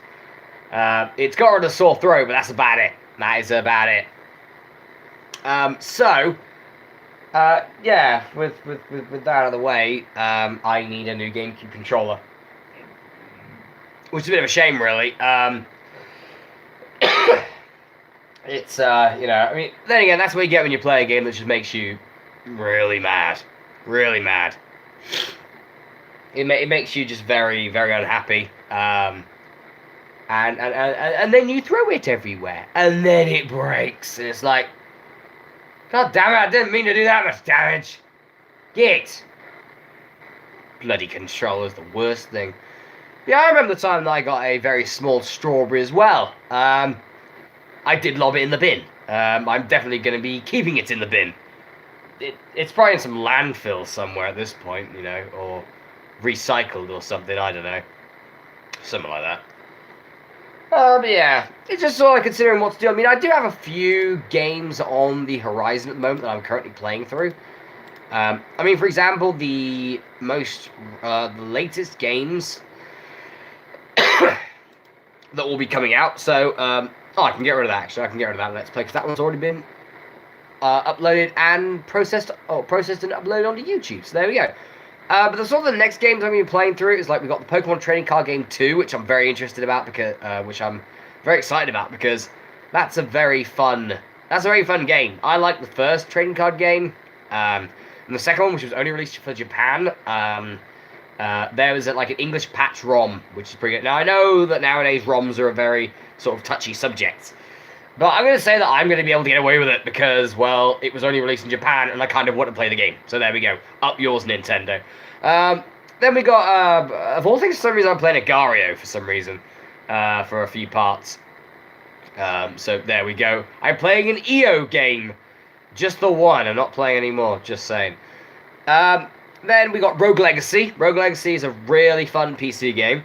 [SPEAKER 1] It's got rid of the sore throat, but that's about it. That is about it. Yeah, with that out of the way, I need a new GameCube controller. Which is a bit of a shame, really. It's, you know, I mean, then again, that's what you get when you play a game that just makes you really mad. Really mad. It makes you just very, very unhappy. And then you throw it everywhere. And then it breaks. And it's like, God damn it, I didn't mean to do that much damage. Git. Bloody controller's the worst thing. Yeah, I remember the time that I got a very small strawberry as well. I did lob it in the bin. I'm definitely going to be keeping it in the bin. It's probably in some landfill somewhere at this point, you know, or recycled or something, I don't know. Something like that. But yeah, it's just sort of considering what to do. I mean, I do have a few games on the horizon at the moment that I'm currently playing through. I mean, for example, the latest games that will be coming out. So, I can get rid of that, actually. I can get rid of that Let's Play, because that one's already been uploaded and processed and uploaded onto YouTube. So there we go. But the sort of the next games I'm going to be playing through is like we've got the Pokemon Trading Card Game 2, which I'm very interested about, because which I'm very excited about, because that's a very fun game. I like the first trading card game, and the second one, which was only released for Japan. There was like an English patch ROM, which is pretty good. Now I know that nowadays ROMs are a very sort of touchy subject, but I'm going to say that I'm going to be able to get away with it because, well, it was only released in Japan, and I kind of want to play the game. So there we go. Up yours, Nintendo. Then we got, of all things, for some reason I'm playing Agario for some reason, for a few parts. So there we go. I'm playing an EO game. Just the one. I'm not playing anymore. Just saying. Then we got Rogue Legacy. Rogue Legacy is a really fun PC game.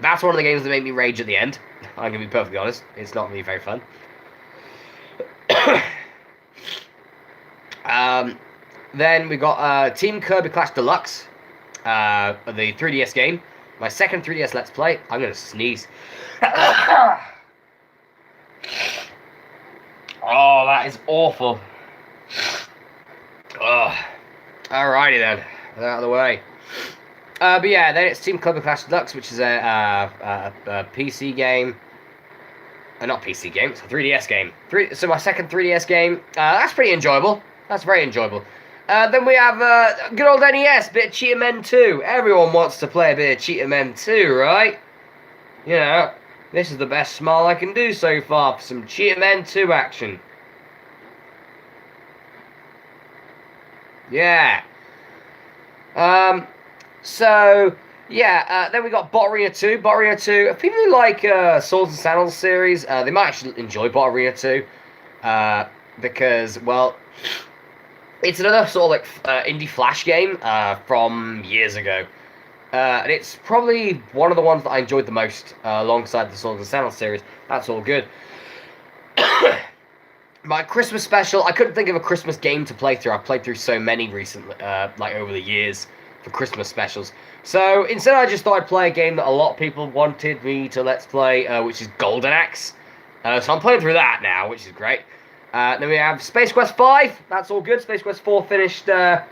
[SPEAKER 1] That's one of the games that made me rage at the end. I'm going to be perfectly honest. It's not really very fun. Then we got Team Kirby Clash Deluxe. The 3DS game. My second 3DS Let's Play. I'm going to sneeze. Oh, that is awful. Oh. Alrighty then. Out of the way. But yeah, then it's Team Kirby Clash Deluxe, which is a PC game. Not PC game, it's a 3DS game. So my second 3DS game. That's pretty enjoyable. That's very enjoyable. Then we have good old NES, bit of Cheetah Men 2. Everyone wants to play a bit of Cheetah Men 2, right? You know, this is the best smile I can do so far for some Cheetah Men 2 action. Yeah. So, Yeah, then we got Bot Arena 2. Bot Arena 2, if people who like Swords and Sandals series, they might actually enjoy Bot Arena 2. Because, well, it's another sort of like indie flash game from years ago. And it's probably one of the ones that I enjoyed the most alongside the Swords and Sandals series. That's all good. My Christmas special, I couldn't think of a Christmas game to play through. I've played through so many recently, like over the years, for Christmas specials. So instead, I just thought I'd play a game that a lot of people wanted me to let's play, which is Golden Axe. So I'm playing through that now, which is great. Then we have Space Quest 5. That's all good. Space Quest 4 finished a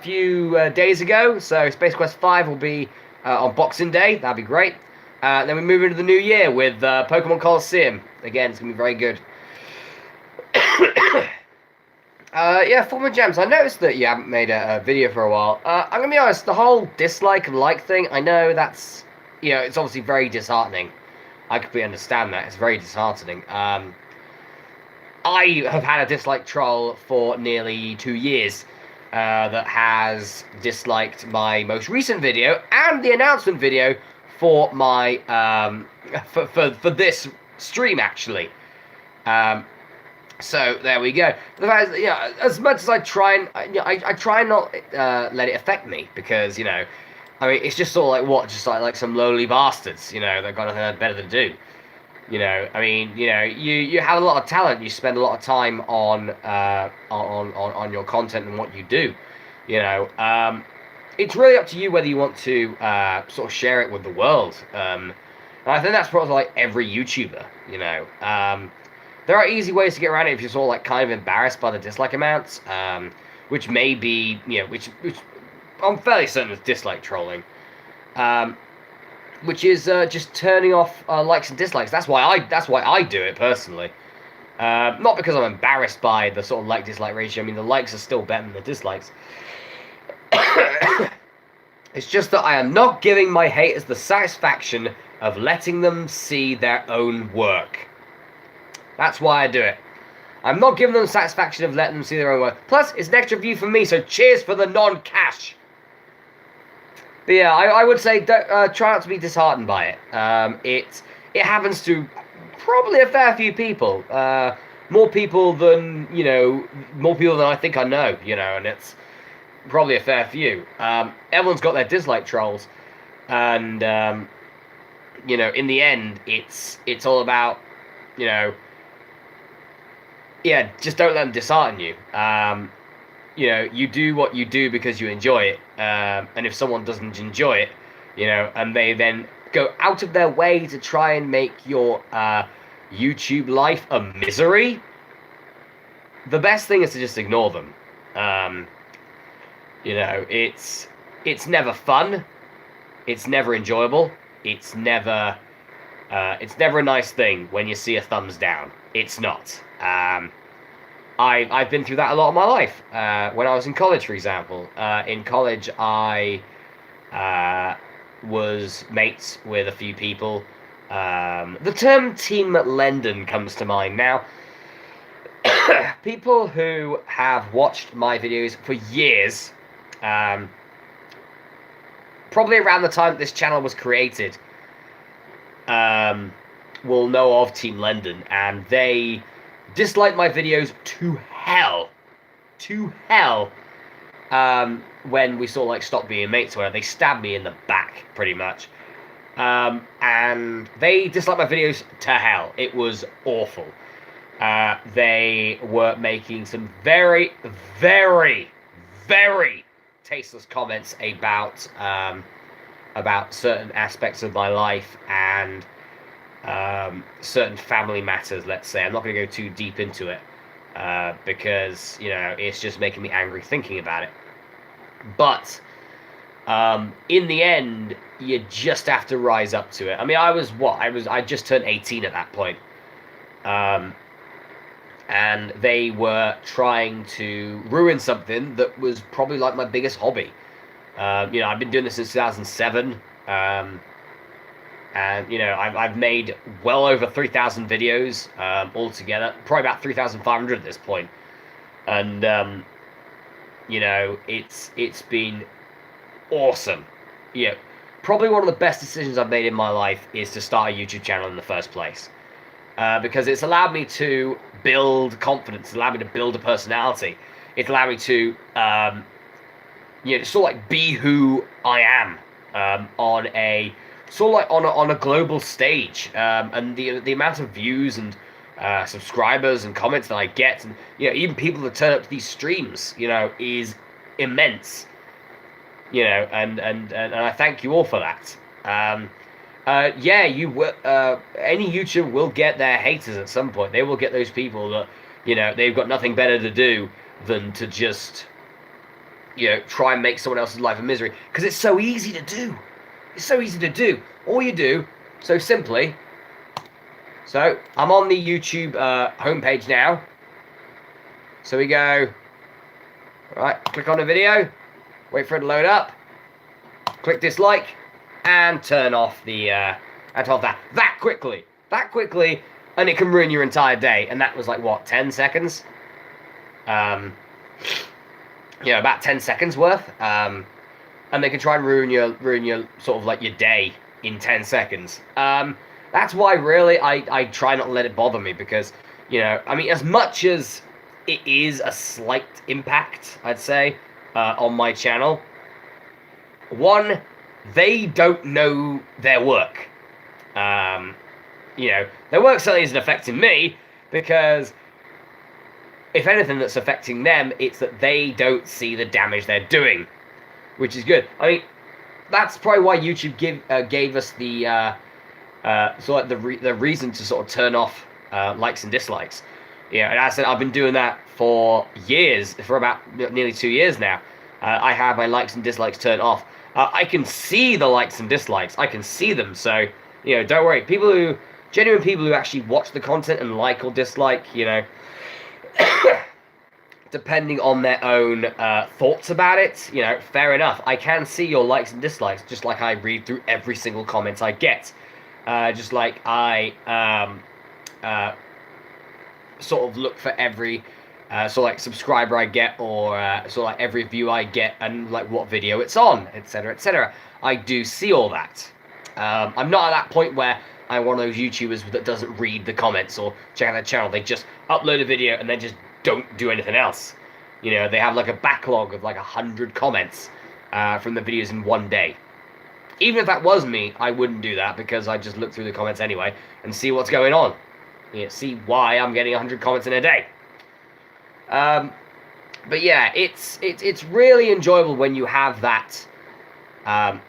[SPEAKER 1] few days ago, so Space Quest 5 will be on Boxing Day. That'd be great. Then we move into the new year with Pokemon Colosseum. Again, it's gonna be very good. Yeah, former gems. I noticed that you haven't made a video for a while. I'm gonna be honest. The whole dislike and like thing. I know that's, it's obviously very disheartening. I completely understand that. It's very disheartening. I have had a dislike troll for nearly 2 years that has disliked my most recent video and the announcement video for my for this stream actually. So there we go. The fact is, as much as I try and I try and not let it affect me because I mean it's just sort of like what, just like some lowly bastards, they've got nothing better to do. I mean, you have a lot of talent. You spend a lot of time on your content and what you do. It's really up to you whether you want to sort of share it with the world. And I think that's probably like every YouTuber. There are easy ways to get around it if you're sort of like kind of embarrassed by the dislike amounts, which may be which I'm fairly certain is dislike trolling. Which is just turning off likes and dislikes. That's why I do it personally. Not because I'm embarrassed by the sort of like-dislike ratio. I mean, the likes are still better than the dislikes. It's just that I am not giving my haters the satisfaction of letting them see their own work. That's why I do it. I'm not giving them the satisfaction of letting them see their own work. Plus, it's an extra view for me, so cheers for the non-cash. But yeah, I would say try not to be disheartened by it. It happens to probably a fair few people. More people than I think I know. And it's probably a fair few. Everyone's got their dislike trolls, and in the end, it's all about just don't let them dishearten you. You do what you do because you enjoy it. And if someone doesn't enjoy it, and they then go out of their way to try and make your YouTube life a misery, the best thing is to just ignore them. It's never fun. It's never enjoyable. It's never a nice thing when you see a thumbs down. It's not. I've been through that a lot of my life. When I was in college, for example. In college, I was mates with a few people. The term Team Lendon comes to mind now. People who have watched my videos for years, probably around the time this channel was created, will know of Team Lendon, and they dislike my videos to hell, when we sort of like stopped being mates, where they stabbed me in the back, pretty much. And they disliked my videos to hell. It was awful. They were making some very, very, very tasteless comments about certain aspects of my life and certain family matters, let's say. I'm not going to go too deep into it because, it's just making me angry thinking about it. But in the end, you just have to rise up to it. I mean, I just turned 18 at that point. And they were trying to ruin something that was probably like my biggest hobby. I've been doing this since 2007. And I've made well over 3,000 videos altogether, probably about 3,500 at this point. And it's been awesome. probably one of the best decisions I've made in my life is to start a YouTube channel in the first place. Because it's allowed me to build confidence, it's allowed me to build a personality, it's allowed me to, sort of like be who I am on a sort of like on a global stage, and the amount of views and subscribers and comments that I get, and even people that turn up to these streams, is immense. And I thank you all for that. You will. Any YouTuber will get their haters at some point. They will get those people that they've got nothing better to do than to just try and make someone else's life a misery, because it's so easy to do. It's so easy to do. All you do, so simply. So I'm on the YouTube homepage now. So we go. Right, click on a video. Wait for it to load up. Click dislike, and turn off the that quickly, and it can ruin your entire day. And that was like what, 10 seconds? About 10 seconds worth. And they can try and ruin your sort of like your day in 10 seconds. That's why really I try not to let it bother me, because I mean, as much as it is a slight impact, I'd say, on my channel. One, they don't know their work. Their work certainly isn't affecting me, because if anything that's affecting them, it's that they don't see the damage they're doing, which is good. I mean, that's probably why YouTube gave us the sort of the reason to sort of turn off likes and dislikes. And as I said, I've been doing that for years, for about nearly 2 years now. I have my likes and dislikes turned off. I can see the likes and dislikes. I can see them. So, don't worry. Genuine people who actually watch the content and like or dislike, depending on their own thoughts about it, fair enough. I can see your likes and dislikes, just like I read through every single comment I get. Just like I sort of look for every sort of like subscriber I get, or sort of like every view I get, and like what video it's on, etc., etc. I do see all that. I'm not at that point where I'm one of those YouTubers that doesn't read the comments or check out their channel. They just upload a video and then just don't do anything else. They have like a backlog of like 100 comments from the videos in one day. Even if that was me, I wouldn't do that, because I just look through the comments anyway and see what's going on. See why I'm getting 100 comments in a day. But yeah, it's really enjoyable when you have that.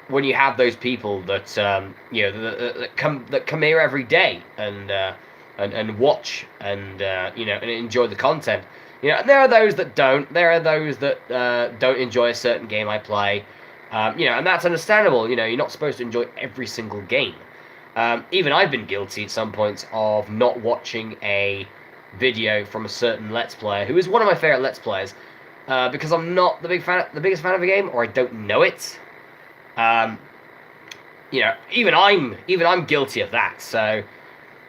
[SPEAKER 1] When you have those people that that come here every day and watch and and enjoy the content. And there are those that don't. There are those that don't enjoy a certain game I play. And that's understandable. You're not supposed to enjoy every single game. Even I've been guilty at some points of not watching a video from a certain Let's Player who is one of my favorite Let's Players, because I'm not the biggest fan of the game, or I don't know it. Even I'm guilty of that. So,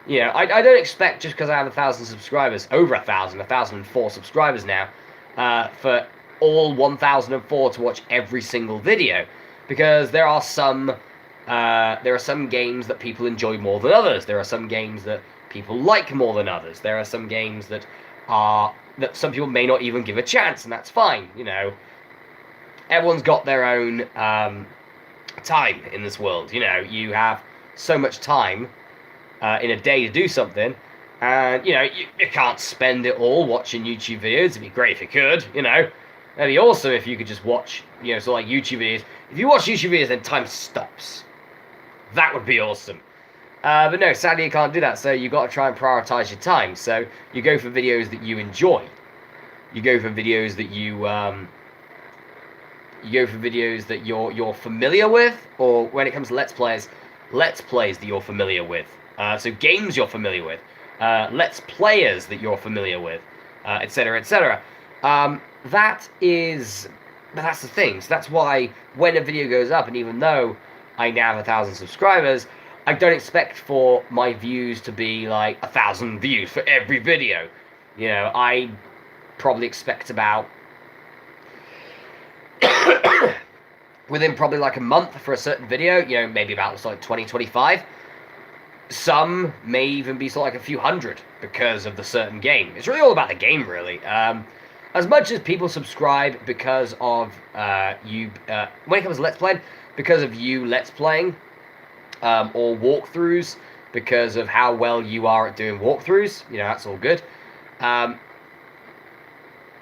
[SPEAKER 1] I don't expect, just because I have 1,000 subscribers, over 1,004 subscribers now, for all 1,004 to watch every single video, because there are some games that people enjoy more than others. There are some games that people like more than others. There are some games that some people may not even give a chance, and that's fine. Everyone's got their own time in this world. You have so much time in a day to do something, and you can't spend it all watching YouTube videos. It'd be great if you could. It'd be awesome if you could just watch sort of like YouTube videos. If you watch YouTube videos, then time stops. That would be awesome. But no, sadly you can't do that, so you've got to try and prioritize your time. So you go for videos that you enjoy. You go for videos that you're familiar with, or when it comes to Let's Plays that you're familiar with. So games you're familiar with, Let's Players that you're familiar with, etc., etc. That's the thing. So that's why when a video goes up, and even though I now have 1,000 subscribers, I don't expect for my views to be like 1,000 views for every video. I probably expect about within probably like a month for a certain video, you know, maybe about sort of like 20, 25. Some may even be sort of like a few hundred because of the certain game. It's really all about the game, really. As much as people subscribe because of when it comes to Let's Playing, because of you Let's Playing, or walkthroughs, because of how well you are at doing walkthroughs, you know, that's all good.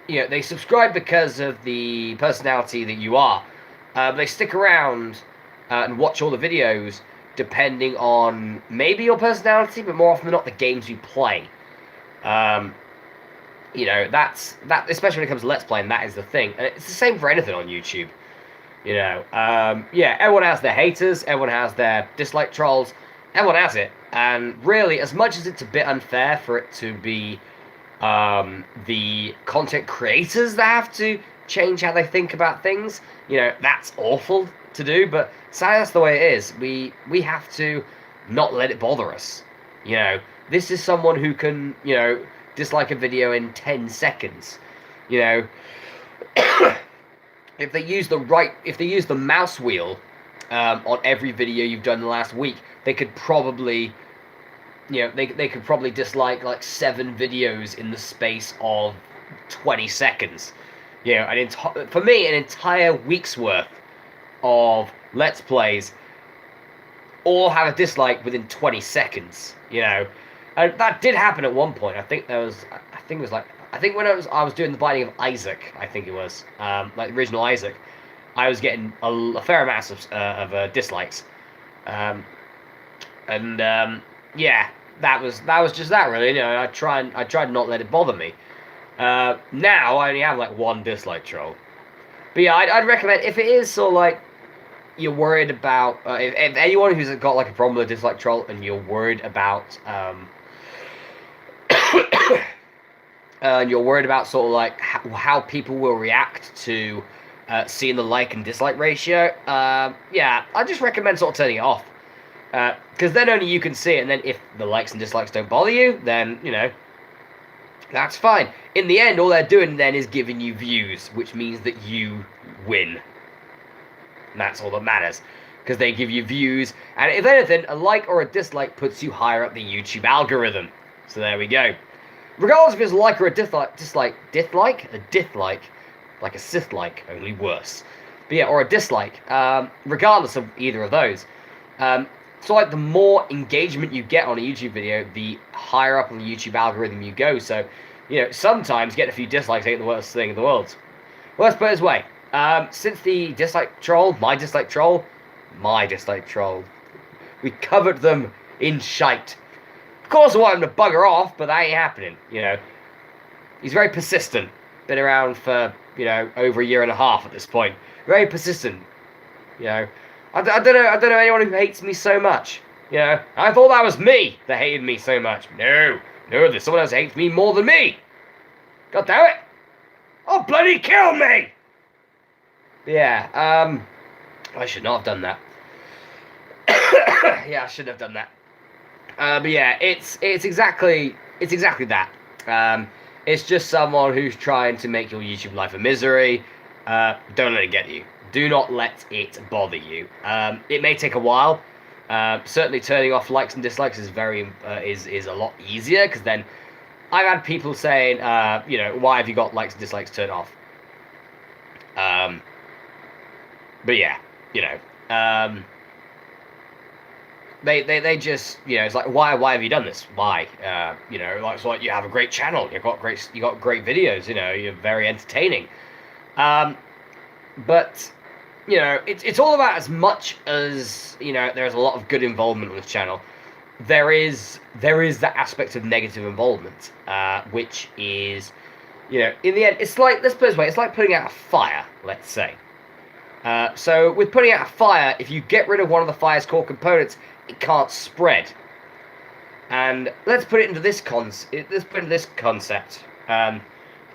[SPEAKER 1] You know, they subscribe because of the personality that you are. They stick around and watch all the videos depending on maybe your personality, but more often than not the games you play. You know, that especially when it comes to Let's Playing, that is the thing. And it's the same for anything on YouTube. You know, yeah, everyone has their haters, everyone has their dislike trolls, everyone has it. And really, as much as it's a bit unfair for it to be the content creators that have to change how they think about things, you know, that's awful to do, but sadly that's the way it is. We have to not let it bother us. You know, this is someone who can, you know, dislike a video in 10 seconds. You know, if they use the mouse wheel on every video you've done in the last week, they could probably, you know, they could probably dislike like 7 videos in the space of 20 seconds. You know, for me, an entire week's worth of Let's Plays all have a dislike within 20 seconds. You know, and that did happen at one point. I think when I was doing the Binding of Isaac, I think it was like the original Isaac, I was getting a fair amount of dislikes, yeah, that was just that really. You know, I tried to not let it bother me. Now I only have like 1 dislike troll, but yeah, I'd recommend, if it is sort of like you're worried about if anyone who's got like a problem with a dislike troll and you're worried about and you're worried about sort of like how people will react to seeing the like and dislike ratio, yeah, I just recommend sort of turning it off, because then only you can see it, and then if the likes and dislikes don't bother you, then, you know, that's fine. In the end, all they're doing then is giving you views, which means that you win. And that's all that matters, because they give you views, and if anything, a like or a dislike puts you higher up the YouTube algorithm. So there we go. Regardless if it's a like or a dislike, like a Sith-like, only worse. But yeah, or a dislike, regardless of either of those. So like the more engagement you get on a YouTube video, the higher up on the YouTube algorithm you go. So, you know, sometimes getting a few dislikes ain't the worst thing in the world. Well, let's put it this way. Since the my dislike troll, we covered them in shite. Of course I want him to bugger off, but that ain't happening, you know. He's very persistent. Been around for, you know, over 1.5 years at this point. Very persistent, you know. I don't know anyone who hates me so much, you know. I thought that was me that hated me so much. No, there's someone else who hates me more than me. God damn it. Oh, bloody kill me! But yeah, I should not have done that. Yeah, I shouldn't have done that. But yeah, it's exactly that. It's just someone who's trying to make your YouTube life a misery. Don't let it get you. Do not let it bother you. It may take a while. Certainly, turning off likes and dislikes is is a lot easier, because then I've had people saying, you know, why have you got likes and dislikes turned off? But yeah, you know. They just, you know, it's like, why have you done this? Why? You know, like, it's like, you have a great channel, you got great videos, you know, you're very entertaining. But, you know, it's all about, as much as, you know, there's a lot of good involvement on this channel, there is that aspect of negative involvement, which is, you know, in the end, it's like, let's put it this way, it's like putting out a fire, let's say. So with putting out a fire, if you get rid of one of the fire's core components, it can't spread. And let's put it into this concept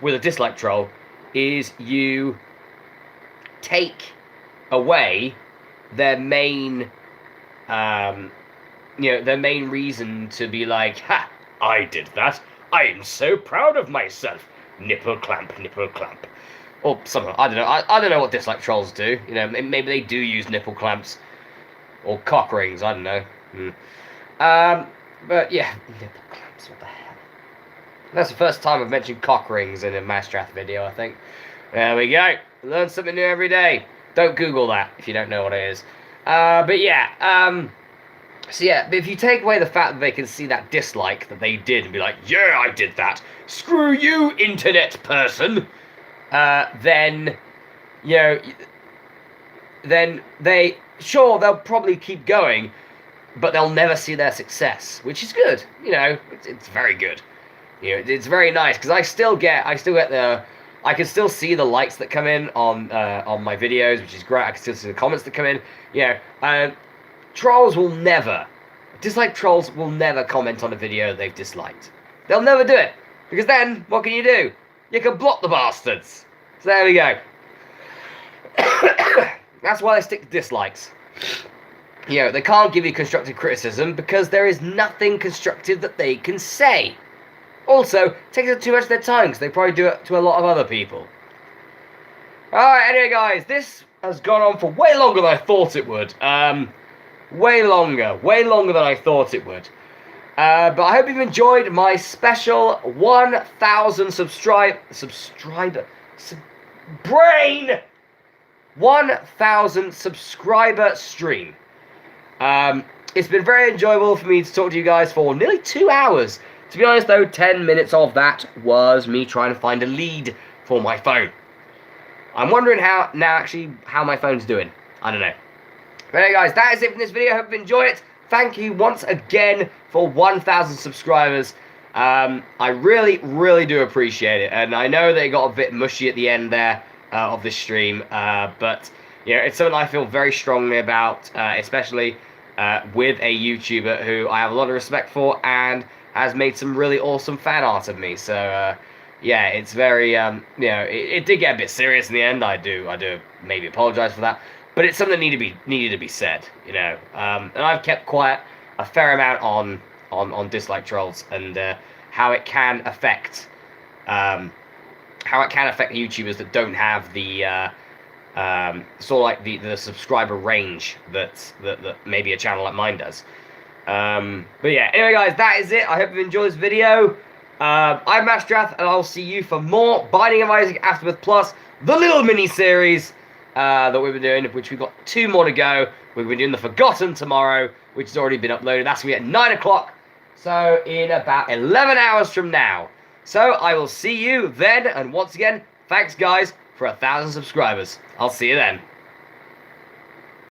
[SPEAKER 1] with a dislike troll, is you take away their main, you know, their main reason to be like, ha, I did that. I am so proud of myself. Nipple clamp, nipple clamp. Or some, I don't know. I don't know what dislike trolls do. You know, maybe they do use nipple clamps or cock rings. I don't know. But yeah, nipple clamps. What the hell? That's the first time I've mentioned cock rings in a Masterath video. I think. There we go. Learn something new every day. Don't Google that if you don't know what it is. But yeah. So yeah, if you take away the fact that they can see that dislike that they did and be like, yeah, I did that. Screw you, internet person. Then, you know, then they'll probably keep going, but they'll never see their success, which is good. You know, it's very good. You know, it's very nice because I still get I can still see the likes that come in on my videos, which is great. I can still see the comments that come in. You know, dislike trolls will never comment on a video they've disliked. They'll never do it because then what can you do? You can block the bastards. So there we go. That's why they stick to dislikes. You know, they can't give you constructive criticism because there is nothing constructive that they can say. Also, it takes up too much of their time because they probably do it to a lot of other people. Alright, anyway guys, this has gone on for way longer than I thought it would. Way longer than I thought it would. But I hope you've enjoyed my special 1,000 1,000 subscriber stream. It's been very enjoyable for me to talk to you guys for nearly 2 hours. To be honest though, 10 minutes of that was me trying to find a lead for my phone. I'm wondering how my phone's doing. I don't know. But anyway guys, that is it for this video. I hope you enjoyed it. Thank you once again for 1,000 subscribers. I really, really do appreciate it. And I know that it got a bit mushy at the end there of this stream. But, you know, it's something I feel very strongly about, especially with a YouTuber who I have a lot of respect for and has made some really awesome fan art of me. So, yeah, it's very, you know, it did get a bit serious in the end. I do maybe apologize for that. But it's something that needed to be said, you know. And I've kept quiet a fair amount on dislike trolls and how it can affect YouTubers that don't have the sort of like the subscriber range that maybe a channel like mine does. But yeah, anyway guys, that is it. I hope you enjoyed this video. I'm Masterath, and I'll see you for more Binding of Isaac Aftermath Plus, the little mini-series that we've been doing, which we've got 2 more to go. We've been doing the Forgotten tomorrow, which has already been uploaded. That's going to be at 9 o'clock, so in about 11 hours from now. So I will see you then, and once again, thanks guys for 1,000 subscribers. I'll see you then.